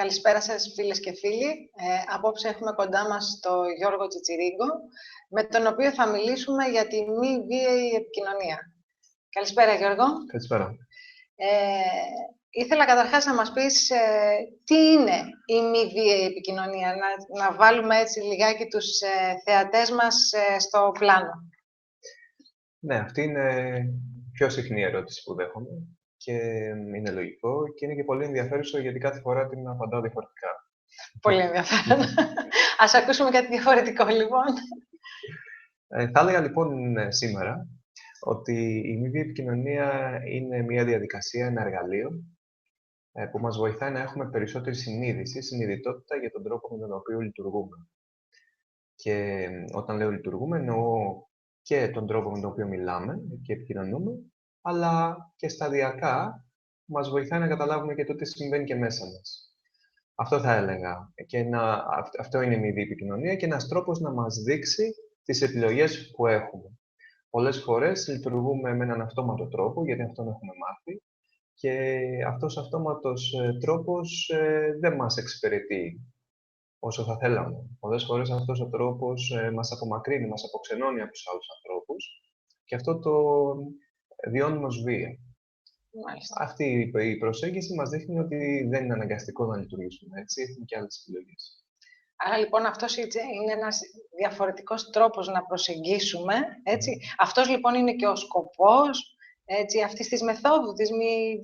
Καλησπέρα σας φίλες και φίλοι. Απόψε έχουμε κοντά μας τον Γιώργο Τσιτσιρίγκο, με τον οποίο θα μιλήσουμε για τη μη βίαιη επικοινωνία. Καλησπέρα Γιώργο. Καλησπέρα. Ήθελα καταρχάς να μας πεις τι είναι η μη βίαιη επικοινωνία, να βάλουμε έτσι λιγάκι τους θεατές μας στο πλάνο. Ναι, αυτή είναι η πιο συχνή ερώτηση που δέχομαι και είναι λογικό και είναι και πολύ ενδιαφέρουσα γιατί κάθε φορά την απαντάω διαφορετικά. Πολύ ενδιαφέρον. Ας ακούσουμε κάτι διαφορετικό λοιπόν. Θα έλεγα λοιπόν σήμερα ότι η μη βίαιη επικοινωνία είναι μια διαδικασία, ένα εργαλείο που μας βοηθάει να έχουμε περισσότερη συνειδητότητα για τον τρόπο με τον οποίο λειτουργούμε. Και όταν λέω λειτουργούμε, εννοώ και τον τρόπο με τον οποίο μιλάμε και επικοινωνούμε, αλλά και σταδιακά μας βοηθάει να καταλάβουμε και το τι συμβαίνει και μέσα μας. Αυτό θα έλεγα. Αυτό είναι η μη βίαιη επικοινωνία και ένας τρόπος να μας δείξει τις επιλογές που έχουμε. Πολλές φορές λειτουργούμε με έναν αυτόματο τρόπο, γιατί αυτόν έχουμε μάθει, και αυτός ο αυτόματος τρόπος δεν μας εξυπηρετεί όσο θα θέλαμε. Πολλές φορές αυτός ο τρόπος μας απομακρύνει, μας αποξενώνει από τους άλλους ανθρώπους και αυτό το βιώνουμε ως βία. Μάλιστα. Αυτή η προσέγγιση μας δείχνει ότι δεν είναι αναγκαστικό να λειτουργήσουμε έτσι, έχουμε και άλλες επιλογές. Άρα λοιπόν αυτός είναι ένας διαφορετικός τρόπος να προσεγγίσουμε, έτσι. Αυτός λοιπόν είναι και ο σκοπός, έτσι, αυτής της μεθόδου, της μη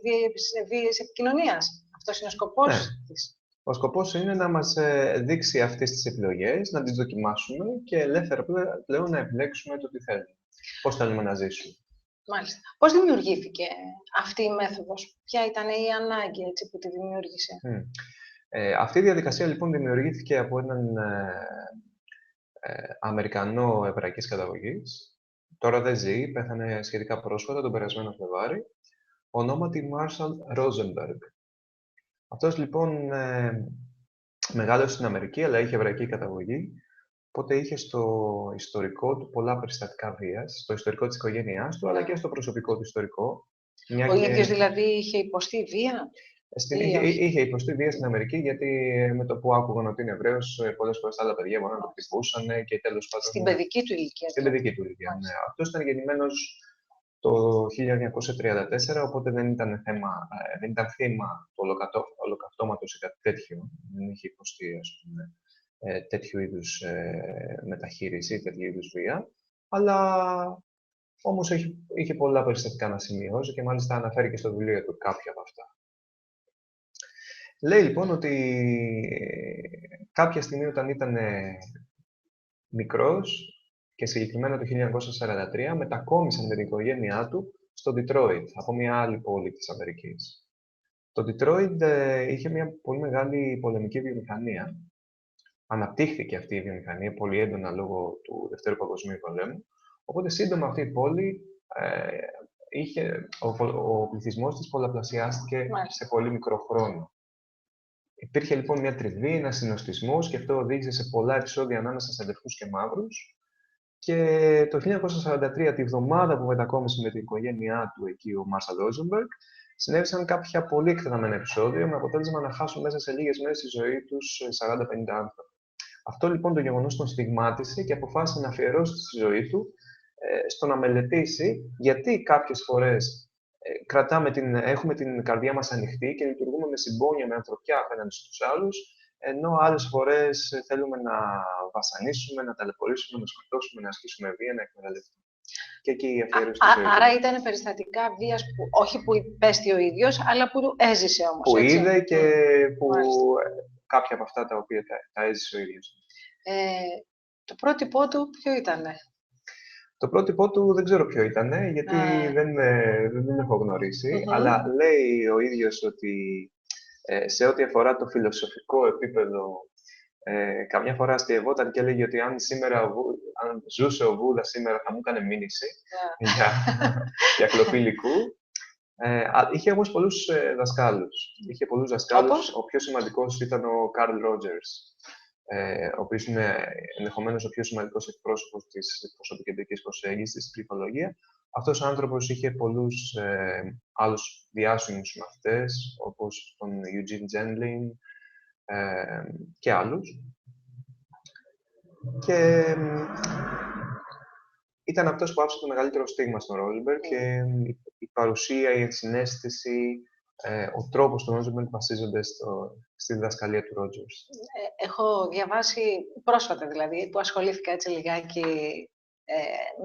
βίαιης επικοινωνίας. Αυτός είναι ο σκοπός της. Ο σκοπός είναι να μας δείξει αυτές τις επιλογές, να τις δοκιμάσουμε και ελεύθερα πλέον να επιλέξουμε το τι θέλουμε. Πώς θέλουμε να ζήσουμε. Μάλιστα. Πώς δημιουργήθηκε αυτή η μέθοδος, ποια ήταν η ανάγκη έτσι, που τη δημιούργησε? Αυτή η διαδικασία λοιπόν δημιουργήθηκε από έναν Αμερικανό εβραϊκής καταγωγής. Τώρα δεν ζει, πέθανε σχετικά πρόσφατα, τον περασμένο Φλεβάρι, ονόματι Marshall Rosenberg. Αυτός λοιπόν μεγάλωσε στην Αμερική, αλλά είχε εβραϊκή καταγωγή, οπότε είχε στο ιστορικό του πολλά περιστατικά βίας, στο ιστορικό της οικογένειάς του, αλλά και στο προσωπικό του ιστορικό. Ο ίδιος δηλαδή είχε υποστεί βία? Είχε υποστεί βία στην Αμερική, γιατί με το που άκουγαν ότι είναι Εβραίος, πολλές φορές άλλα παιδιά μπορεί να το χτυπούσαν και τέλος πάντων. Στην παιδική του ηλικία. Στην παιδική του ηλικία, ναι. Αυτός ήταν γεννημένος το 1934, οπότε δεν ήταν θύμα του ολοκαυτώματος ή κάτι τέτοιο. Δεν είχε υποστεί, ας πούμε, τέτοιου είδους μεταχείριση, τέτοιου είδους βία. Αλλά όμως είχε πολλά περιστατικά να σημειώσει και μάλιστα αναφέρει και στο βιβλίο του κάποια από αυτά. Λέει λοιπόν ότι κάποια στιγμή όταν ήταν μικρός και συγκεκριμένα το 1943 μετακόμισαν με την οικογένειά του στο Ντιτρόιτ, από μια άλλη πόλη της Αμερικής. Το Ντιτρόιτ είχε μια πολύ μεγάλη πολεμική βιομηχανία. Αναπτύχθηκε αυτή η βιομηχανία πολύ έντονα λόγω του Δευτέρου Παγκοσμίου Πολέμου. Οπότε σύντομα αυτή η πόλη, ο πληθυσμός της πολλαπλασιάστηκε σε πολύ μικρό χρόνο. Υπήρχε λοιπόν μια τριβή, ένας συνοστισμός και αυτό οδήγησε σε πολλά επεισόδια ανάμεσα σε αδερφούς και μαύρους. Και το 1943, τη βδομάδα που μετακόμισε με την οικογένειά του εκεί ο Marshall Rosenberg, συνέβησαν κάποια πολύ εκτεταμένα επεισόδια με αποτέλεσμα να χάσουν μέσα σε λίγες μέρες τη ζωή τους 40-50 άνθρωποι. Αυτό λοιπόν το γεγονός τον στιγμάτισε και αποφάσισε να αφιερώσει τη ζωή του στο να μελετήσει γιατί κάποιες φορές έχουμε την καρδιά μας ανοιχτή και λειτουργούμε με συμπόνια, με ανθρωπιά απέναντι στους άλλους, ενώ άλλες φορές θέλουμε να βασανίσουμε, να ταλαιπωρήσουμε, να σκοτώσουμε, να ασκήσουμε βία, να εκμεταλλευτούμε. Και εκεί η αφιέρωση της ζωής. Άρα ήταν περιστατικά βίας όχι που υπέστη ο ίδιος, αλλά που έζησε όμως. Που έτσι. είδε και που κάποια από αυτά τα οποία τα έζησε ο ίδιος. Το πρότυπό του ποιο ήτανε? Το πρότυπό του δεν ξέρω ποιο ήταν, γιατί δεν έχω γνωρίσει, αλλά λέει ο ίδιος ότι σε ό,τι αφορά το φιλοσοφικό επίπεδο, καμιά φορά αστειευόταν και έλεγε ότι αν ζούσε ο Βούδας σήμερα θα μου έκανε μήνυση για κλοπή υλικού. Είχε όμως πολλούς δασκάλους. Ο πιο σημαντικός ήταν ο Καρλ Ρότζερς, ο οποίος είναι ενδεχομένως ο πιο σημαντικός εκπρόσωπος της προσωπικεντρικής προσέγγισης, της ψυχολογία. Αυτός ο άνθρωπος είχε πολλούς άλλους διάσημους μαθητές, όπως τον Eugene Gendlin, και άλλους. Και ήταν αυτός που άφησε το μεγαλύτερο στίγμα στον Ρόζενμπεργκ και η παρουσία, η ενσυναίσθηση, ο τρόπος του Ρόζενμπεργκ βασίζονται στη διδασκαλία του Ρότζερς. Έχω διαβάσει πρόσφατα, δηλαδή, που ασχολήθηκα έτσι λιγάκι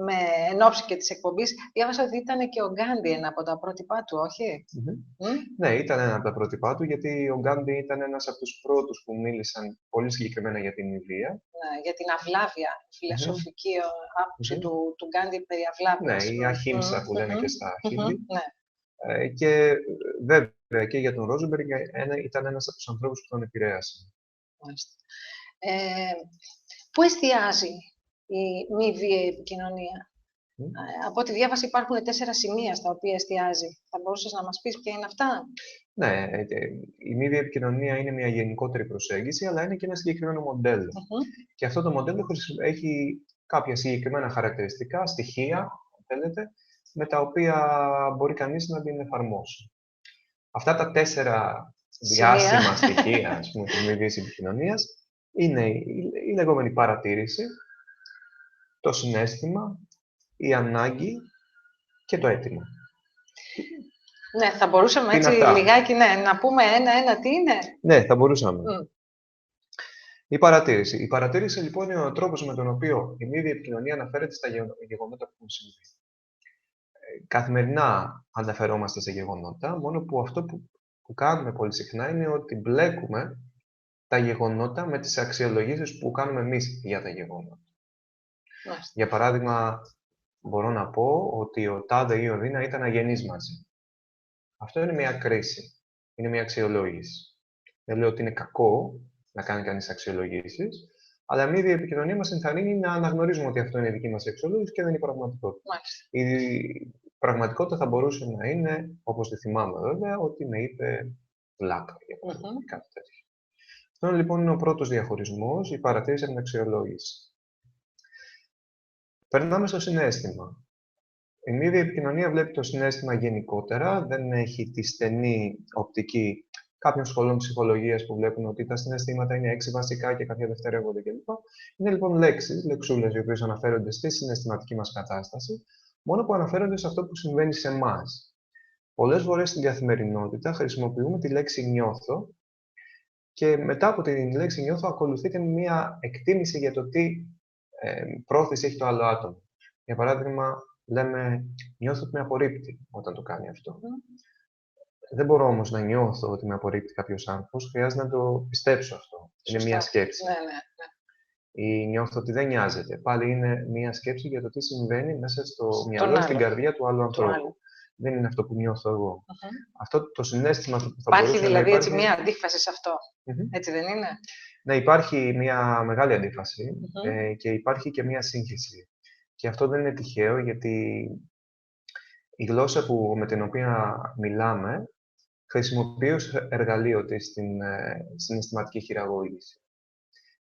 με εν ώψη και της εκπομπής, διάβασα ότι ήταν και ο Γκάντι ένα από τα πρότυπά του, όχι? Ναι, ήταν ένα από τα πρότυπά του, γιατί ο Γκάντι ήταν ένας από τους πρώτους που μίλησαν πολύ συγκεκριμένα για την ηδεία. Ναι, για την αυλάβεια, φιλοσοφική άποψη του Γκάντι περί αυλάβειας. Ναι, η αχίμσα που λένε και στα Χίντι. Ναι. Και βέβαια και για τον Ρόζενμπεργκ ήταν ένας από τους ανθρώπους που τον επηρέασαν. Πού εστιάζει η μη βίαιη επικοινωνία? Από ό,τι διάβασα υπάρχουν 4 σημεία στα οποία εστιάζει. Θα μπορούσες να μας πεις ποια είναι αυτά? Ναι, η μη βίαιη επικοινωνία είναι μια γενικότερη προσέγγιση, αλλά είναι και ένα συγκεκριμένο μοντέλο. Και αυτό το μοντέλο έχει κάποια συγκεκριμένα χαρακτηριστικά, στοιχεία, αν θέλετε, με τα οποία μπορεί κανείς να την εφαρμόσει. Αυτά τα 4 διάσημα στοιχεία, ας πούμε, της μη βίαιης επικοινωνίας είναι η λεγόμενη παρατήρηση, το συναίσθημα, η ανάγκη και το αίτημα. Ναι, θα μπορούσαμε έτσι λιγάκι να πούμε ένα-ένα τι είναι. Ναι, θα μπορούσαμε. Η παρατήρηση. Η παρατήρηση, λοιπόν, είναι ο τρόπος με τον οποίο η μη βίαιη επικοινωνία αναφέρεται στα γεγονότα που έχουν συμβεί. Καθημερινά αναφερόμαστε σε γεγονότα, μόνο που αυτό που κάνουμε πολύ συχνά είναι ότι μπλέκουμε τα γεγονότα με τις αξιολογήσεις που κάνουμε εμείς για τα γεγονότα. Για παράδειγμα, μπορώ να πω ότι ο Τάδε ή ο Δίνα ήταν αγενείς μαζί. Αυτό είναι μια κρίση. Είναι μια αξιολόγηση. Δεν λέω ότι είναι κακό να κάνει κανείς αξιολογήσεις, αλλά η μη βίαιη επικοινωνία μας ενθαρρύνει να αναγνωρίζουμε ότι αυτό είναι η δική μας αξιολόγηση και δεν είναι η πραγματικότητα. Η πραγματικότητα θα μπορούσε να είναι, όπως τη θυμάμαι βέβαια, ότι με είπε βλάκα για παράδειγμα, κάτι τέτοιο. Αυτό λοιπόν είναι ο πρώτος διαχωρισμός, η παρατήρηση από την αξιολόγηση. Περνάμε στο συναίσθημα. Η μη βίαιη επικοινωνία βλέπει το συναίσθημα γενικότερα, δεν έχει τη στενή οπτική κάποιων σχολών ψυχολογίας που βλέπουν ότι τα συναισθήματα είναι 6 βασικά και κάποια δευτερεύονται κλπ. Είναι λοιπόν λέξεις, λεξούλες, οι οποίες αναφέρονται στη συναισθηματική μας κατάσταση, μόνο που αναφέρονται σε αυτό που συμβαίνει σε εμάς. Πολλές φορές στην καθημερινότητα χρησιμοποιούμε τη λέξη νιώθω και μετά από τη λέξη νιώθω ακολουθείται μια εκτίμηση για το τι πρόθεση έχει το άλλο άτομο. Για παράδειγμα, λέμε νιώθω ότι με απορρίπτει όταν το κάνει αυτό. Δεν μπορώ όμως να νιώθω ότι με απορρίπτει κάποιος άνθρωπος, χρειάζεται να το πιστέψω αυτό. Είναι μια σκέψη. Ναι. Ή νιώθω ότι δεν νοιάζεται. Πάλι είναι μια σκέψη για το τι συμβαίνει μέσα στο μυαλό, στην καρδιά του άλλου ανθρώπου. Δεν είναι αυτό που νιώθω εγώ. Αυτό το συναίσθημα που θα υπάρχει μπορούσε δηλαδή να υπάρχει... μια αντίφαση σε αυτό. Έτσι δεν είναι? Ναι, υπάρχει μια μεγάλη αντίφαση και υπάρχει και μια σύγχυση. Και αυτό δεν είναι τυχαίο, γιατί η γλώσσα με την οποία μιλάμε χρησιμοποιεί ως εργαλείο της στην συναισθηματική χειραγώγηση.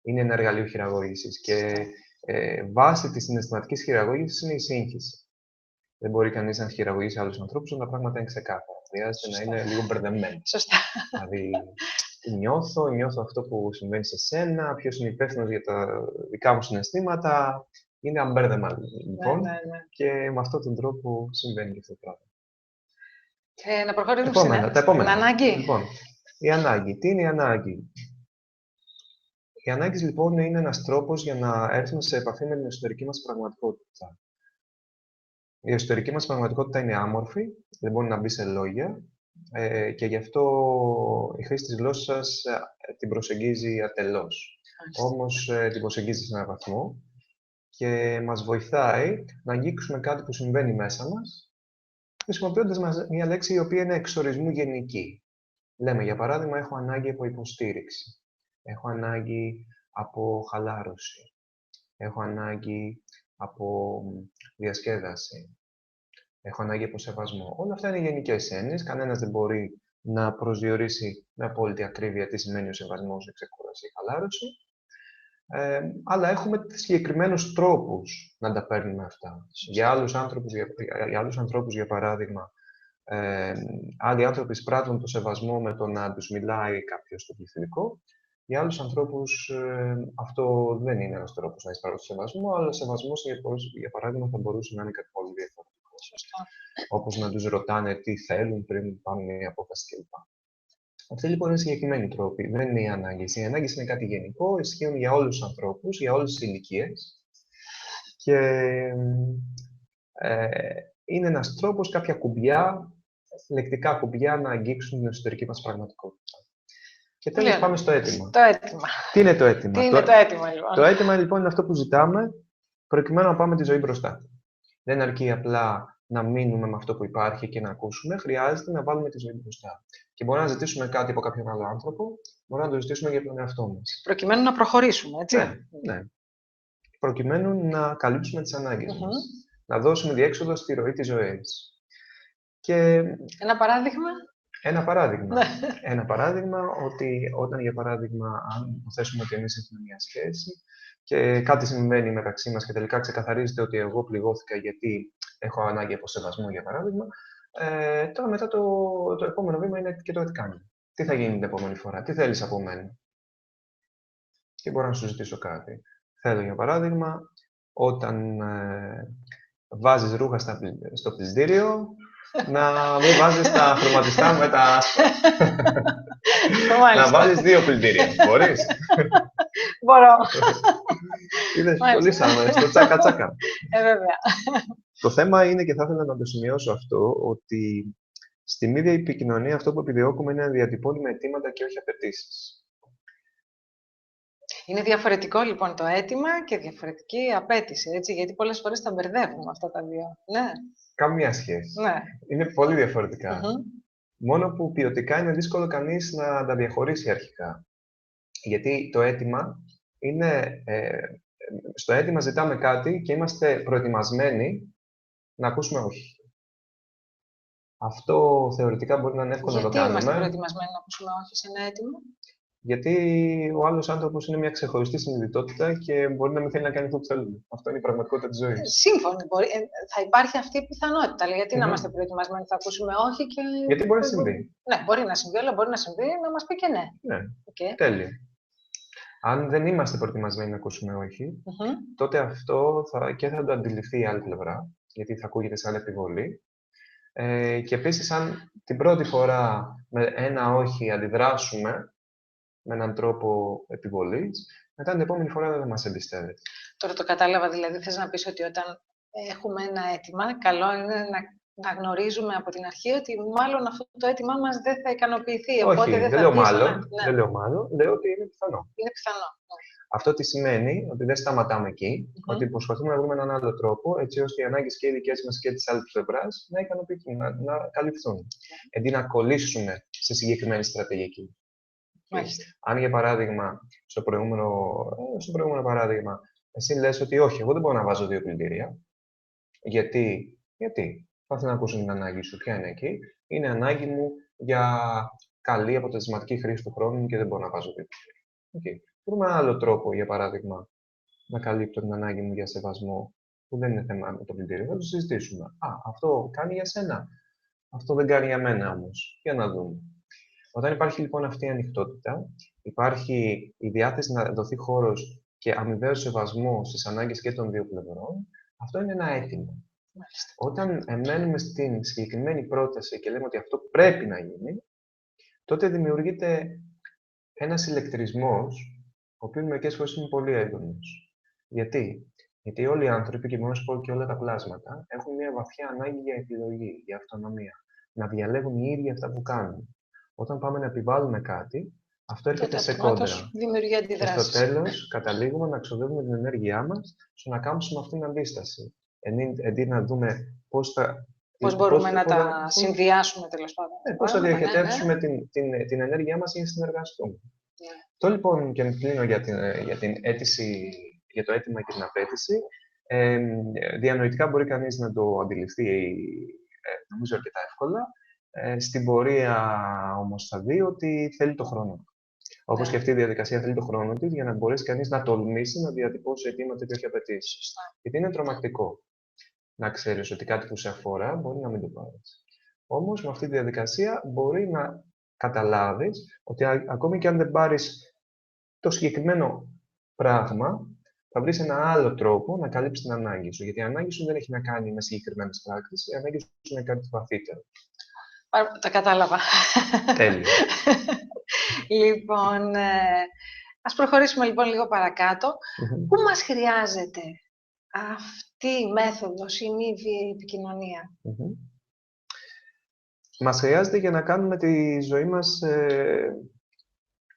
Είναι ένα εργαλείο χειραγώγησης και βάση της συναισθηματικής χειραγώγησης είναι η σύγχυση. Δεν μπορεί κανείς να χειραγωγήσει άλλους ανθρώπους όταν τα πράγματα είναι ξεκάθαρα. Χρειάζεται να είναι λίγο μπερδεμένα. Σωστά. Δηλαδή, νιώθω αυτό που συμβαίνει σε σένα, ποιος είναι υπεύθυνος για τα δικά μου συναισθήματα. Είναι αμπέρδεμα, λοιπόν, και με αυτόν τον τρόπο συμβαίνει και αυτό το πράγμα. Να προχωρήσουμε τα επόμενα. Την ανάγκη. Λοιπόν, η ανάγκη. Τι είναι η ανάγκη? Η ανάγκη, λοιπόν, είναι ένας τρόπος για να έρθουμε σε επαφή με την εσωτερική μας πραγματικότητα. Η εσωτερική μας πραγματικότητα είναι άμορφη, δεν μπορεί να μπει σε λόγια και γι' αυτό η χρήση της γλώσσας την προσεγγίζει ατελώς. Όμως την προσεγγίζει σε έναν βαθμό και μας βοηθάει να αγγίξουμε κάτι που συμβαίνει μέσα μας, χρησιμοποιώντας μια λέξη η οποία είναι εξορισμού γενική. Λέμε, για παράδειγμα, έχω ανάγκη από υποστήριξη. Έχω ανάγκη από χαλάρωση. Έχω ανάγκη από διασκέδαση. Έχω ανάγκη από σεβασμό. Όλα αυτά είναι γενικές έννοιες. Κανένας δεν μπορεί να προσδιορίσει με απόλυτη ακρίβεια τι σημαίνει ο σεβασμός, η ξεκούραση, η χαλάρωση. Αλλά έχουμε συγκεκριμένους τρόπους να τα παίρνουμε αυτά. Για άλλους ανθρώπους, για παράδειγμα, άλλοι άνθρωποι εισπράττουν το σεβασμό με το να τους μιλάει κάποιος στο πληθυντικό. Για άλλους ανθρώπους αυτό δεν είναι ένας τρόπος να εισπράξουν σεβασμό, αλλά ο σεβασμός, για παράδειγμα, θα μπορούσε να είναι κάτι πολύ διαφορετικό. Σωστά. Όπως να τους ρωτάνε τι θέλουν πριν πάρουν μια απόφαση κλπ. Αυτοί λοιπόν είναι συγκεκριμένοι τρόποι, δεν είναι οι ανάγκες. Οι ανάγκες είναι κάτι γενικό, ισχύουν για όλους τους ανθρώπους, για όλες τις ηλικίες. Και είναι ένας τρόπος, κάποια κουμπιά, λεκτικά κουμπιά, να αγγίξουν την εσωτερική μας πραγματικότητα. Και τέλος πάμε στο αίτημα. Το αίτημα. Τι είναι το αίτημα? Τι είναι το αίτημα, λοιπόν? Το αίτημα λοιπόν είναι αυτό που ζητάμε προκειμένου να πάμε τη ζωή μπροστά. Δεν αρκεί απλά να μείνουμε με αυτό που υπάρχει και να ακούσουμε, χρειάζεται να βάλουμε τη ζωή μπροστά. Και μπορούμε να ζητήσουμε κάτι από κάποιον άλλο άνθρωπο, μπορούμε να το ζητήσουμε για τον εαυτό μας. Προκειμένου να προχωρήσουμε, έτσι. Ναι. Προκειμένου να καλύψουμε τις ανάγκες μας. Να δώσουμε διέξοδο στη ροή της ζωής. Και ένα παράδειγμα. Ένα παράδειγμα ότι όταν, για παράδειγμα, αν υποθέσουμε ότι εμείς έχουμε μια σχέση και κάτι συμβαίνει μεταξύ μας και τελικά ξεκαθαρίζεται ότι εγώ πληγώθηκα γιατί έχω ανάγκη από σεβασμό, για παράδειγμα, τώρα μετά το επόμενο βήμα είναι και το τι κάνει. Τι θα γίνει την επόμενη φορά, τι θέλεις από μένα. Και μπορώ να σου ζητήσω κάτι. Θέλω, για παράδειγμα, όταν βάζεις ρούχα στο πλυντήριο, να μην βάζεις τα χρωματιστά με τα άσπρα. Να βάλεις 2 πλυντήρια. Μπορείς? Μπορώ. Είδες πολύ σαν στο τσάκα-τσάκα. Βέβαια. Το θέμα είναι, και θα ήθελα να το σημειώσω αυτό, ότι στην ίδια επικοινωνία αυτό που επιδιώκουμε είναι να διατυπώνουμε αιτήματα και όχι απαιτήσεις. Είναι διαφορετικό λοιπόν το αίτημα και διαφορετική η απέτηση, έτσι, γιατί πολλές φορές τα μπερδεύουμε αυτά τα δύο. Ναι. Καμία σχέση. Ναι. Είναι πολύ διαφορετικά. Μόνο που ποιοτικά είναι δύσκολο κανείς να τα διαχωρίσει αρχικά. Γιατί το αίτημα είναι... στο αίτημα ζητάμε κάτι και είμαστε προετοιμασμένοι να ακούσουμε όχι. Αυτό θεωρητικά μπορεί να είναι εύκολο να το κάνουμε. Γιατί είμαστε προετοιμασμένοι να ακούσουμε όχι σε ένα αίτημα? Γιατί ο άλλος άνθρωπος είναι μια ξεχωριστή συνειδητότητα και μπορεί να μην θέλει να κάνει αυτό που θέλουμε. Αυτό είναι η πραγματικότητα της ζωής. Σύμφωνοι. Θα υπάρχει αυτή η πιθανότητα. Γιατί να είμαστε προετοιμασμένοι θα ακούσουμε όχι και... Γιατί μπορεί να συμβεί. Ναι, μπορεί να συμβεί, αλλά μπορεί να συμβεί να μας πει και ναι. Ναι, τέλεια. Αν δεν είμαστε προετοιμασμένοι να ακούσουμε όχι, τότε αυτό θα το αντιληφθεί η άλλη πλευρά, γιατί θα ακούγεται σαν επιβολή. Και επίσης, αν την πρώτη φορά με ένα όχι αντιδράσουμε με έναν τρόπο επιβολής, μετά την επόμενη φορά δεν θα μας εμπιστεύεται. Τώρα το κατάλαβα, δηλαδή θες να πεις ότι όταν έχουμε ένα αίτημα, καλό είναι να γνωρίζουμε από την αρχή ότι μάλλον αυτό το αίτημά μας δεν θα ικανοποιηθεί. Όχι, δεν λέω μάλλον, λέω ότι είναι πιθανό. Είναι πιθανό. Αυτό τι σημαίνει? Ότι δεν σταματάμε εκεί, ότι προσπαθούμε να βρούμε έναν άλλο τρόπο, έτσι ώστε οι ανάγκες και οι δικές μας και της άλλης πλευράς να ικανοποιηθούν, να καλυφθούν, αντί να κολλήσουμε σε συγκεκριμένη στρατηγική. Αν, για παράδειγμα, στο προηγούμενο παράδειγμα, εσύ λες ότι όχι, εγώ δεν μπορώ να βάζω 2 πλυντήρια. Γιατί? Θα ήθελα να ακούσω την ανάγκη σου. Ποια είναι εκεί? Είναι ανάγκη μου για καλή αποτελεσματική χρήση του χρόνου και δεν μπορώ να βάζω 2 πλυντήρια. Βρούμε ένα άλλο τρόπο, για παράδειγμα, να καλύπτω την ανάγκη μου για σεβασμό, που δεν είναι θέμα με το πλυντήριο. Θα το συζητήσουμε. Αυτό κάνει για σένα. Αυτό δεν κάνει για μένα όμως. Για να δούμε. Όταν υπάρχει λοιπόν αυτή η ανοιχτότητα, υπάρχει η διάθεση να δοθεί χώρος και αμοιβαίος σεβασμός στις ανάγκες και των δύο πλευρών, αυτό είναι ένα αίτημα. Όταν μένουμε στην συγκεκριμένη πρόταση και λέμε ότι αυτό πρέπει να γίνει, τότε δημιουργείται ένας ηλεκτρισμός, ο οποίος μερικές φορές είναι πολύ έντονος. Γιατί όλοι οι άνθρωποι, και μπορώ να σου πω και όλα τα πλάσματα, έχουν μια βαθιά ανάγκη για επιλογή, για αυτονομία. Να διαλέγουν οι ίδιοι αυτά που κάνουν. Όταν πάμε να επιβάλλουμε κάτι, αυτό έρχεται σε κόντρα. Δημιουργεί αντιδράσεις. Και στο τέλος, καταλήγουμε να ξοδεύουμε την ενέργειά μας στο να κάνουμε αυτήν την αντίσταση. Αντί να δούμε πώς μπορούμε να τα συνδυάσουμε, τέλος πάντων. Πώς θα διοχετεύσουμε την ενέργειά μας για να συνεργαστούμε. Αυτό λοιπόν, και κλείνω για την αίτηση, για το αίτημα και την απέτηση, διανοητικά μπορεί κανείς να το αντιληφθεί, νομίζω, αρκετά εύκολα. Στην πορεία όμως θα δει ότι θέλει το χρόνο. Όπως και αυτή η διαδικασία θέλει το χρόνο της για να μπορέσει κανείς να τολμήσει να διατυπώσει αιτήματα και όχι απαιτήσεις. Γιατί είναι τρομακτικό να ξέρεις ότι κάτι που σε αφορά μπορεί να μην το πάρεις. Όμως με αυτή τη διαδικασία μπορεί να καταλάβεις ότι ακόμη και αν δεν πάρεις το συγκεκριμένο πράγμα θα βρεις ένα άλλο τρόπο να καλύψεις την ανάγκη σου. Γιατί η ανάγκη σου δεν έχει να κάνει με συγκεκριμένες πράξεις, η ανάγκη σου είναι κάτι βαθύτερο. Τα κατάλαβα. Τέλεια. Λοιπόν, ας προχωρήσουμε λοιπόν λίγο παρακάτω. Πού μας χρειάζεται αυτή η μέθοδος, η μη βίαιη επικοινωνία? Μας χρειάζεται για να κάνουμε τη ζωή μας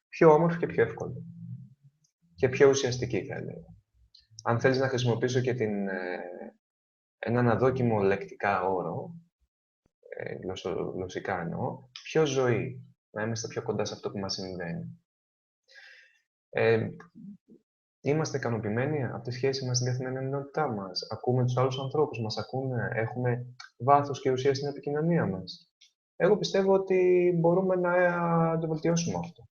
πιο όμορφη και πιο εύκολη. Και πιο ουσιαστική, θα έλεγα. Αν θέλεις να χρησιμοποιήσω και έναν αδόκιμο λεκτικά όρο, γλωσσικά εννοώ, πιο ζωή. Να είμαστε πιο κοντά σε αυτό που μας συμβαίνει. Είμαστε ικανοποιημένοι από τη σχέση μας στην καθημερινότητά μας. Ακούμε τους άλλους ανθρώπους, μας ακούνε, έχουμε βάθος και ουσία στην επικοινωνία μας. Εγώ πιστεύω ότι μπορούμε να το βελτιώσουμε αυτό.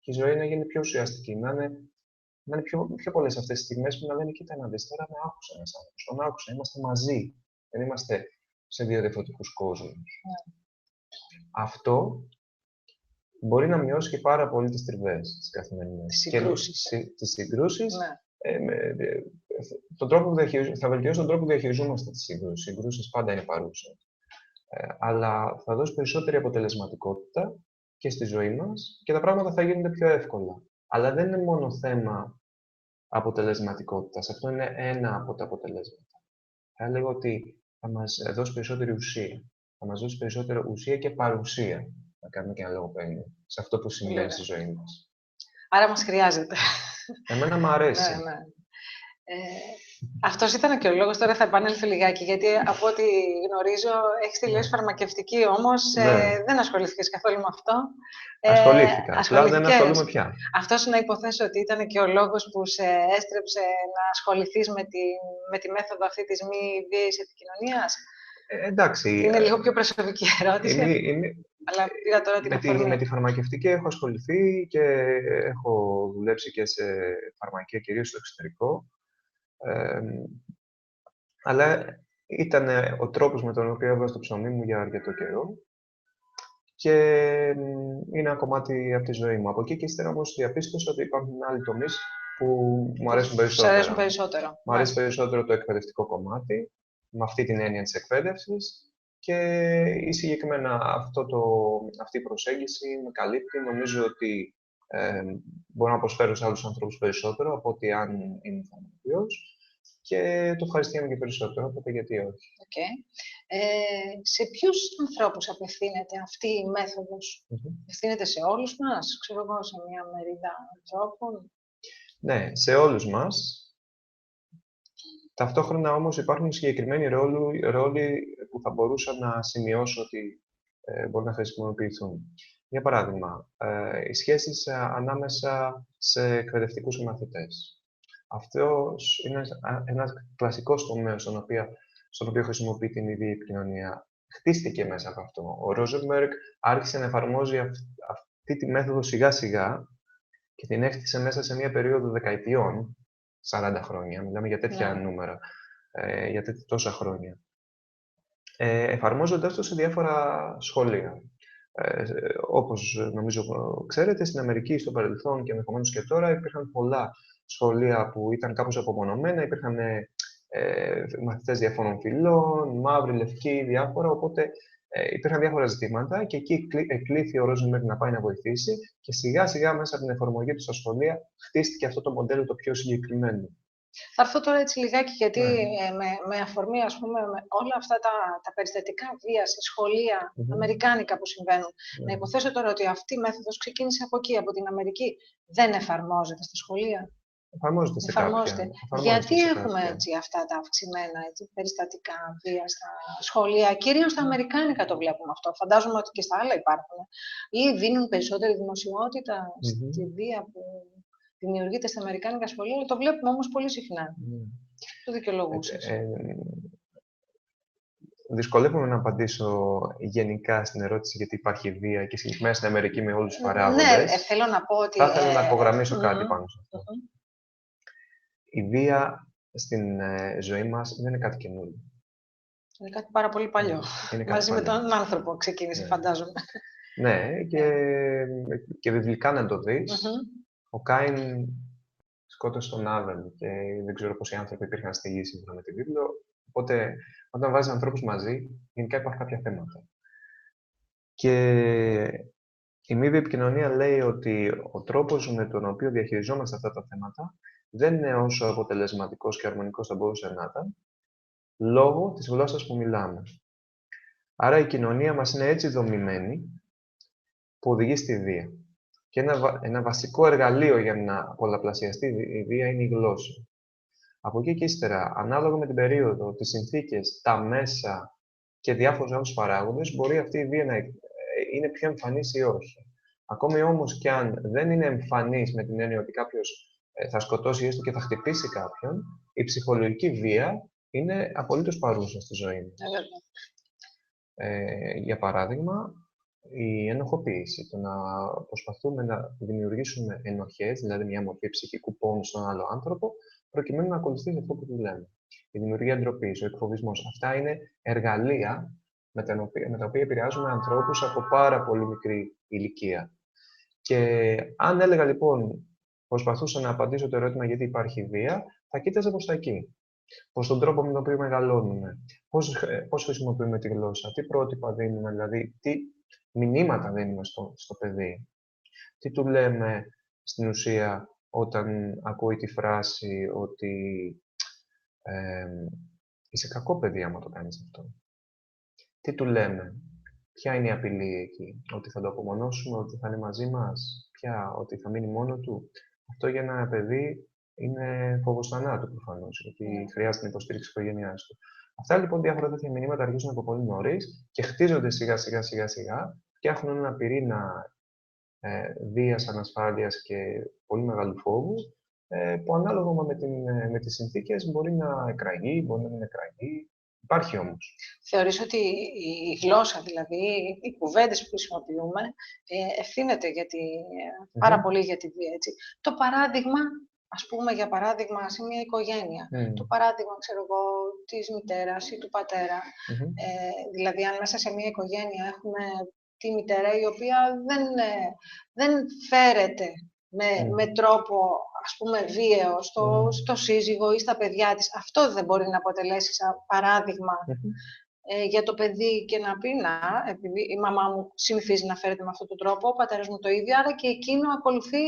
Και η ζωή να γίνει πιο ουσιαστική, να είναι πιο πολλές αυτές τις στιγμές που να λένε «Κοίτα να δεις, τώρα με άκουσα ένας άνθρωπος, τον άκουσα, είμαστε μαζί, δεν είμαστε σε δύο διαφορετικούς κόσμους». Αυτό μπορεί να μειώσει και πάρα πολύ τις τριβές της καθημερινής. Τις συγκρούσεις. Θα βελτιώσει τον τρόπο που διαχειριζόμαστε τις συγκρούσεις. Οι συγκρούσεις πάντα είναι παρούσες. Αλλά θα δώσει περισσότερη αποτελεσματικότητα και στη ζωή μας και τα πράγματα θα γίνονται πιο εύκολα. Αλλά δεν είναι μόνο θέμα αποτελεσματικότητας. Αυτό είναι ένα από τα αποτελέσματα. Θα έλεγα ότι θα μας δώσει περισσότερη ουσία. Θα μας δώσει περισσότερη ουσία και παρουσία. Να κάνουμε και ένα λογοπαίγνιο σε αυτό που συμβαίνει στη ζωή μας. Άρα μας χρειάζεται. Εμένα μου αρέσει. Ναι. Αυτός ήταν και ο λόγος, τώρα θα επανέλθω λιγάκι, γιατί από ό,τι γνωρίζω έχεις τελειώσει φαρμακευτική, όμως δεν ασχολήθηκες καθόλου με αυτό. Ασχολήθηκα, απλά δεν ασχολούμαι πια. Αυτός να υποθέσω ότι ήταν και ο λόγος που σε έστρεψε να ασχοληθείς με τη μέθοδο αυτή της μη βίαιης επικοινωνίας. Εντάξει. Είναι λίγο πιο προσωπική ερώτηση. Αλλά πήρα τώρα την αφορμή. Με τη φαρμακευτική έχω ασχοληθεί και έχω δουλέψει και σε φαρμακεία, κυρίως στο εξωτερικό. Αλλά ήταν ο τρόπος με τον οποίο έβγαζα το ψωμί μου για αρκετό καιρό και είναι ένα κομμάτι από τη ζωή μου. Από εκεί και ύστερα όμως διαπίστωσα ότι υπάρχουν άλλοι τομείς που μου αρέσουν περισσότερο. Μου αρέσει περισσότερο το εκπαιδευτικό κομμάτι, με αυτή την έννοια της εκπαίδευσης. Και συγκεκριμένα αυτή η προσέγγιση με καλύπτει. Νομίζω ότι μπορώ να προσφέρω σε άλλους ανθρώπους περισσότερο από ότι αν είμαι φαρμακοποιός και το ευχαριστιέμαι και περισσότερο, οπότε γιατί όχι. Σε ποιους ανθρώπους απευθύνεται αυτή η μέθοδος? Απευθύνεται σε όλους μας, ξέρω εγώ, σε μια μερίδα ανθρώπων? Ναι, σε όλους μας. Ταυτόχρονα όμως υπάρχουν συγκεκριμένοι ρόλοι που θα μπορούσα να σημειώσω ότι μπορούν να χρησιμοποιηθούν. Για παράδειγμα, οι σχέσεις ανάμεσα σε εκπαιδευτικούς και μαθητές. Αυτός είναι ένας κλασικός τομέας στον οποίο χρησιμοποιεί την μη βίαιη επικοινωνία. Χτίστηκε μέσα από αυτό. Ο Ρόζενμπεργκ άρχισε να εφαρμόζει αυτή τη μέθοδο σιγά-σιγά και την έχτισε μέσα σε μια περίοδο δεκαετιών, 40 χρόνια, μιλάμε για τέτοια νούμερα, για τόσα χρόνια. Εφαρμόζοντας το σε διάφορα σχολεία. Όπως νομίζω ξέρετε, στην Αμερική στο παρελθόν και ενδεχομένως και τώρα υπήρχαν πολλά σχολεία που ήταν κάπως απομονωμένα, υπήρχαν μαθητές διαφόρων φυλών, μαύροι, λευκοί, διάφορα, οπότε υπήρχαν διάφορα ζητήματα και εκεί εκλήθη ο Ρόζενμπεργκ να πάει να βοηθήσει και σιγά σιγά μέσα από την εφαρμογή του στα σχολεία χτίστηκε αυτό το μοντέλο το πιο συγκεκριμένο. Θα έρθω τώρα έτσι λιγάκι, γιατί με αφορμή, ας πούμε, με όλα αυτά τα περιστατικά βία σε σχολεία αμερικάνικα που συμβαίνουν. Να υποθέσω τώρα ότι αυτή η μέθοδος ξεκίνησε από εκεί, από την Αμερική. Δεν εφαρμόζεται στα σχολεία? Εφαρμόζεται σε κάποια. Γιατί έχουμε έτσι αυτά τα αυξημένα περιστατικά βία στα σχολεία? Κυρίως στα αμερικάνικα το βλέπουμε αυτό. Φαντάζομαι ότι και στα άλλα υπάρχουν. Ή δίνουν περισσότερη δημοσιότητα στη βία που δημιουργείται στα αμερικάνικα σχολεία, το βλέπουμε όμως πολύ συχνά. Το δικαιολογούσες. Δυσκολεύομαι να απαντήσω γενικά στην ερώτηση γιατί υπάρχει βία και συγκεκριμένα στην Αμερική με όλους τους παράγοντες. Ναι, θέλω να πω ότι... Θα ήθελα να υπογραμμίσω κάτι πάνω σε αυτό. Η βία στην ζωή μας δεν είναι κάτι καινούργιο. Είναι κάτι πάρα πολύ παλιό. Μαζί με τον άνθρωπο ξεκίνησε, φαντάζομαι. Ναι, και βιβλικά να το δεις. Ο Κάιν σκότωσε τον Άβελ και δεν ξέρω πόσοι άνθρωποι υπήρχαν στη γη σύμφωνα με τη βίβλο. Οπότε, όταν βάζεις ανθρώπους μαζί, γενικά υπάρχουν κάποια θέματα. Και η μη επικοινωνία λέει ότι ο τρόπος με τον οποίο διαχειριζόμαστε αυτά τα θέματα δεν είναι όσο αποτελεσματικός και αρμονικός θα μπορούσε να ήταν, λόγω της γλώσσας που μιλάμε. Άρα η κοινωνία μας είναι έτσι δομημένη που οδηγεί στη βία. Και ένα βασικό εργαλείο για να πολλαπλασιαστεί η βία είναι η γλώσσα. Από εκεί και ύστερα, ανάλογα με την περίοδο, τις συνθήκες, τα μέσα και διάφορους άλλους παράγοντες, μπορεί αυτή η βία να είναι πιο εμφανής ή όχι. Ακόμη όμως και αν δεν είναι εμφανής με την έννοια ότι κάποιος θα σκοτώσει έστω και θα χτυπήσει κάποιον, η ψυχολογική βία είναι απολύτως παρούσα στη ζωή μας. Για παράδειγμα, η ενοχοποίηση, το να προσπαθούμε να δημιουργήσουμε ενοχές, δηλαδή μια μορφή ψυχικού πόνου στον άλλο άνθρωπο, προκειμένου να ακολουθήσει αυτό που του λέμε. Η δημιουργία ντροπής, ο εκφοβισμός. Αυτά είναι εργαλεία με τα οποία επηρεάζουμε ανθρώπους από πάρα πολύ μικρή ηλικία. Και αν έλεγα λοιπόν, προσπαθούσα να απαντήσω το ερώτημα γιατί υπάρχει βία, θα κοίταζα προς τα εκεί. Προς τον τρόπο με τον οποίο μεγαλώνουμε, πώς χρησιμοποιούμε τη γλώσσα, τι πρότυπα δίνουμε, δηλαδή τι μηνύματα δίνουμε στο παιδί. Τι του λέμε στην ουσία όταν ακούει τη φράση ότι είσαι κακό παιδί άμα το κάνεις αυτό. Τι του λέμε, ποια είναι η απειλή εκεί, ότι θα το απομονώσουμε, ότι θα είναι μαζί μας, ότι θα μείνει μόνο του. Αυτό για ένα παιδί είναι φόβος θανάτου προφανώς, γιατί χρειάζεται την υποστήριξη της οικογένειάς του. Αυτά λοιπόν διάφορα τέτοια μηνύματα αρχίζουν από πολύ νωρίς και χτίζονται σιγά σιγά, φτιάχνουν ένα πυρήνα βίας, ανασφάλειας και πολύ μεγάλου φόβου, που ανάλογα με τις συνθήκες μπορεί να εκραγεί, μπορεί να μην εκραγεί. Υπάρχει όμως. Θεωρείς ότι η γλώσσα, δηλαδή, οι κουβέντες που χρησιμοποιούμε, ευθύνεται πάρα πολύ για τη βία, έτσι. Το παράδειγμα, ας πούμε, για παράδειγμα, σε μια οικογένεια, το παράδειγμα, ξέρω εγώ, της μητέρας ή του πατέρα, δηλαδή, αν μέσα σε μια οικογένεια έχουμε τη μητέρα η οποία δεν φέρεται με τρόπο, ας πούμε, βίαιο στο σύζυγο ή στα παιδιά της, αυτό δεν μπορεί να αποτελέσει σαν παράδειγμα για το παιδί και να πει, επειδή η μαμά μου συνηθίζει να φέρεται με αυτόν τον τρόπο, ο πατέρας μου το ίδιο, άρα και εκείνο ακολουθεί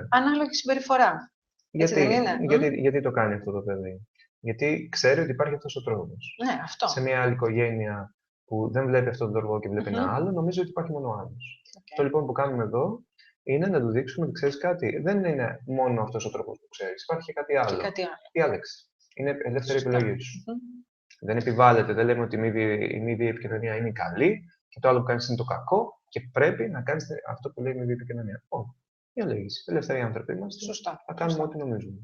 ανάλογη συμπεριφορά. Έτσι δεν είναι? Γιατί το κάνει αυτό το παιδί? Γιατί ξέρει ότι υπάρχει αυτός ο τρόπος. Ναι, αυτό. Σε μια άλλη οικογένεια που δεν βλέπει αυτόν τον τρόπο και βλέπει ένα άλλο, νομίζω ότι υπάρχει μόνο άλλος. Αυτό λοιπόν που κάνουμε εδώ είναι να του δείξουμε ότι ξέρεις κάτι. Δεν είναι μόνο αυτός ο τρόπος που ξέρεις. Υπάρχει και κάτι άλλο. Διάλεξη. Είναι ελεύθερη επιλογή σου. Δεν επιβάλλεται, δεν λέμε ότι η μη βίαιη επικοινωνία είναι καλή και το άλλο που κάνεις είναι το κακό και πρέπει να κάνεις αυτό που λέει η μη βίαιη επικοινωνία. Όχι. Διαλέγεις. Ελεύθεροι άνθρωποι είμαστε. Σωστά. Θα κάνουμε ό,τι νομίζουμε.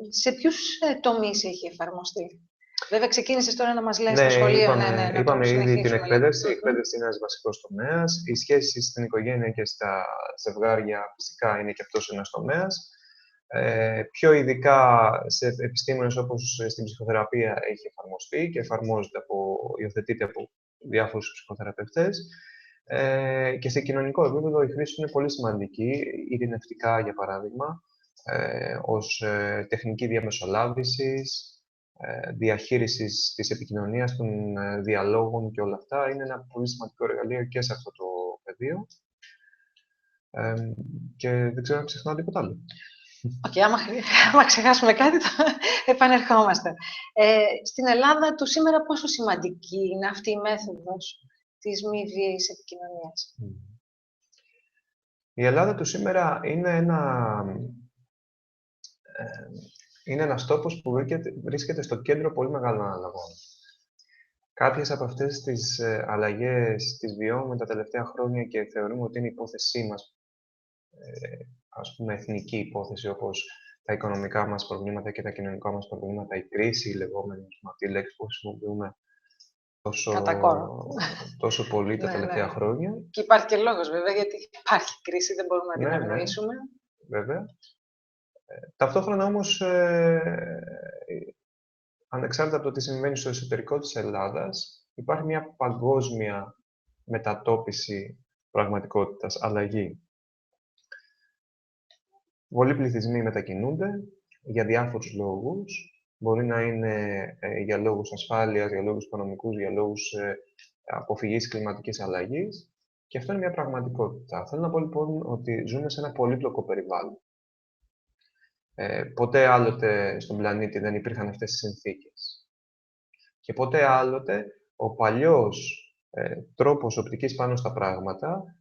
Σε ποιους τομείς έχει εφαρμοστεί? Βέβαια, ξεκίνησες τώρα να μας λες στο σχολείο. Είπαμε ήδη την εκπαίδευση. Η εκπαίδευση είναι ένας βασικός τομέας. Οι σχέσεις στην οικογένεια και στα ζευγάρια φυσικά είναι και αυτός ένας τομέας. Πιο ειδικά σε επιστήμονες όπως στην ψυχοθεραπεία έχει εφαρμοστεί και υιοθετείται από διάφορους ψυχοθεραπευτές. Και σε κοινωνικό επίπεδο η χρήση είναι πολύ σημαντική, ειρηνευτικά για παράδειγμα, ως τεχνική διαμεσολάβησης, διαχείρισης της επικοινωνίας, των διαλόγων και όλα αυτά. Είναι ένα πολύ σημαντικό εργαλείο και σε αυτό το πεδίο. Και δεν ξέρω αν ξεχνάω τίποτα άλλο. Άμα ξεχάσουμε κάτι, επανερχόμαστε. Στην Ελλάδα του σήμερα πόσο σημαντική είναι αυτή η μέθοδος της μη βίαιης επικοινωνίας? Η Ελλάδα του σήμερα είναι ένας τόπος που βρίσκεται στο κέντρο πολύ μεγάλων αλλαγών. Κάποιες από αυτές τις αλλαγές τις βιώνουμε τα τελευταία χρόνια και θεωρούμε ότι είναι υπόθεσή μας, ας πούμε εθνική υπόθεση, όπως τα οικονομικά μας προβλήματα και τα κοινωνικά μας προβλήματα, η κρίση, η λεγόμενη, αυτή η λέξη που χρησιμοποιούμε τόσο πολύ τα τελευταία χρόνια. Και υπάρχει και λόγος βέβαια, γιατί υπάρχει κρίση, δεν μπορούμε να την αγνοήσουμε. Βέβαια. Ταυτόχρονα όμως, ανεξάρτητα από το τι συμβαίνει στο εσωτερικό της Ελλάδας, υπάρχει μια παγκόσμια μετατόπιση πραγματικότητας, αλλαγή. πολλοί πληθυσμοί μετακινούνται για διάφορους λόγους. Μπορεί να είναι για λόγους ασφάλειας, για λόγους οικονομικούς, για λόγους αποφυγής κλιματικής αλλαγής. Και αυτό είναι μια πραγματικότητα. Θέλω να πω λοιπόν ότι ζούμε σε ένα πολύπλοκο περιβάλλον. Ποτέ άλλοτε στον πλανήτη δεν υπήρχαν αυτές τις συνθήκες. Και ποτέ άλλοτε ο παλιός τρόπος οπτικής πάνω στα πράγματα,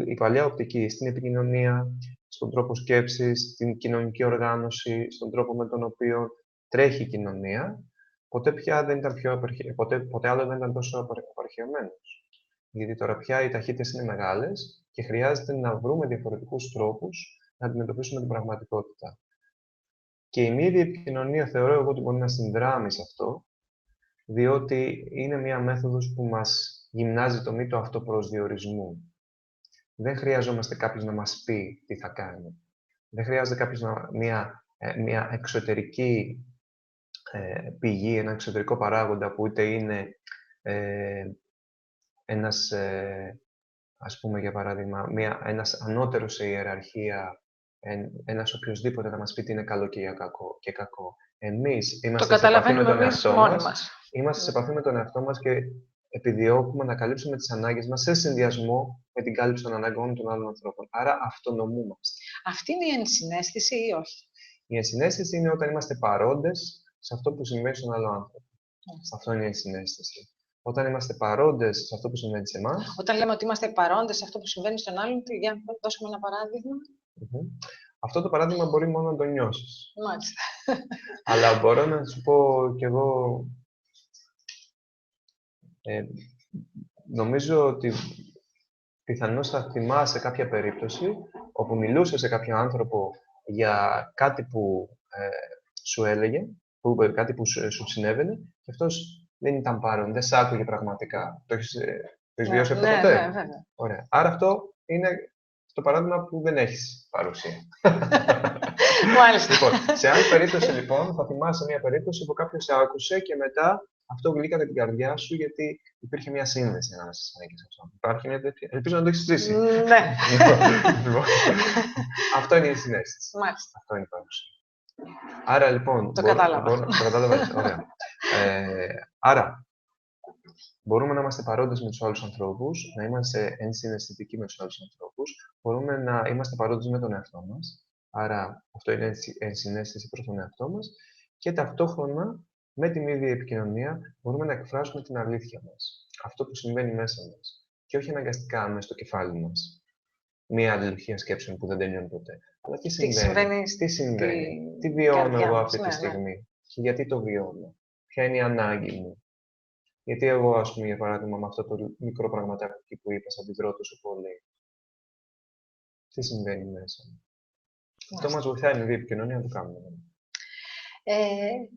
η παλιά οπτική στην επικοινωνία, στον τρόπο σκέψης, στην κοινωνική οργάνωση, στον τρόπο με τον οποίο τρέχει η κοινωνία, ποτέ άλλο δεν ήταν τόσο απαρχαιωμένος. Γιατί τώρα πια οι ταχύτητες είναι μεγάλες και χρειάζεται να βρούμε διαφορετικούς τρόπους να αντιμετωπίσουμε την πραγματικότητα. Και η μη διεπικοινωνία θεωρώ εγώ ότι μπορεί να συνδράμει σε αυτό, διότι είναι μία μέθοδος που μας γυμνάζει το μύτο αυτοπροσδιορισμού. Δεν χρειαζόμαστε κάποιος να μας πει τι θα κάνει. Δεν χρειάζεται κάποιος μια εξωτερική πηγή, ένα εξωτερικό παράγοντα που είτε είναι ένας, ας πούμε για παράδειγμα, ένας ανώτερος σε ιεραρχία, ένας οποιοσδήποτε να μας πει τι είναι καλό και κακό. Εμείς είμαστε σε επαφή με τον εαυτό μας. Είμαστε σε επαφή με τον εαυτό μας και επιδιώκουμε να καλύψουμε τις ανάγκες μας σε συνδυασμό με την κάλυψη των αναγκών των άλλων ανθρώπων. Άρα αυτονομούμαστε. Αυτή είναι η ενσυναίσθηση ή όχι? Η ενσυναίσθηση είναι όταν είμαστε παρόντες σε αυτό που συμβαίνει στον άλλο άνθρωπο. Αυτό είναι η ενσυναίσθηση. Όταν είμαστε παρόντες σε αυτό που συμβαίνει σε εμάς. Όταν λέμε ότι είμαστε παρόντες σε αυτό που συμβαίνει στον άλλον, για να δώσουμε ένα παράδειγμα. Αυτό το παράδειγμα μπορεί μόνο να το νιώσεις. Μάλιστα. Αλλά μπορώ να σου πω κι εγώ. Νομίζω ότι πιθανώς θα θυμάσαι κάποια περίπτωση όπου μιλούσε σε κάποιον άνθρωπο για κάτι που σου έλεγε, κάτι που σου συνέβαινε και αυτός δεν ήταν παρόν, δεν σ' άκουγε πραγματικά. Το έχεις βιώσει αυτό ποτέ? Ναι, βέβαια. Ωραία. Άρα αυτό είναι το παράδειγμα που δεν έχεις παρουσία. Μάλιστα. Λοιπόν, σε άλλη περίπτωση, λοιπόν, θα θυμάσαι μια περίπτωση που κάποιος σε άκουσε και μετά αυτό γλύκανε την καρδιά σου γιατί υπήρχε μια σύνδεση ανάμεσα στις ανάγκες αυτών. Υπάρχει μια τέτοια. Ελπίζω να το έχεις ζήσει. Ναι. Λοιπόν, αυτό είναι η συναίσθηση. Μάλιστα. Αυτό είναι η παρουσία. Άρα, λοιπόν. Το κατάλαβα. Το κατάλαβες. Ωραία. Άρα, μπορούμε να είμαστε παρόντες με τους άλλους ανθρώπους, να είμαστε ενσυναισθητικοί με τους άλλους ανθρώπους, μπορούμε να είμαστε παρόντες με τον εαυτό μας. Άρα, αυτό είναι ενσυναίσθηση προς τον εαυτό μας. Και ταυτόχρονα, με τη μη διεπικοινωνία, μπορούμε να εκφράσουμε την αλήθεια μας. Αυτό που συμβαίνει μέσα μας. Και όχι αναγκαστικά μέσα στο κεφάλι μας. Μία αλληλουχία σκέψεων που δεν τελειώνει ποτέ. Αλλά τι συμβαίνει, τι βιώνω εγώ αυτή τη στιγμή. Και γιατί το βιώνω. Ποια είναι η ανάγκη μου. Γιατί εγώ, ας πούμε, για παράδειγμα, με αυτό το μικρό πραγματάκι που είπα, αντιδρώ τόσο πολύ. Τι συμβαίνει μέσα μου. Αυτό μας βοηθάει με διεπικοινωνία να το κάνουμε.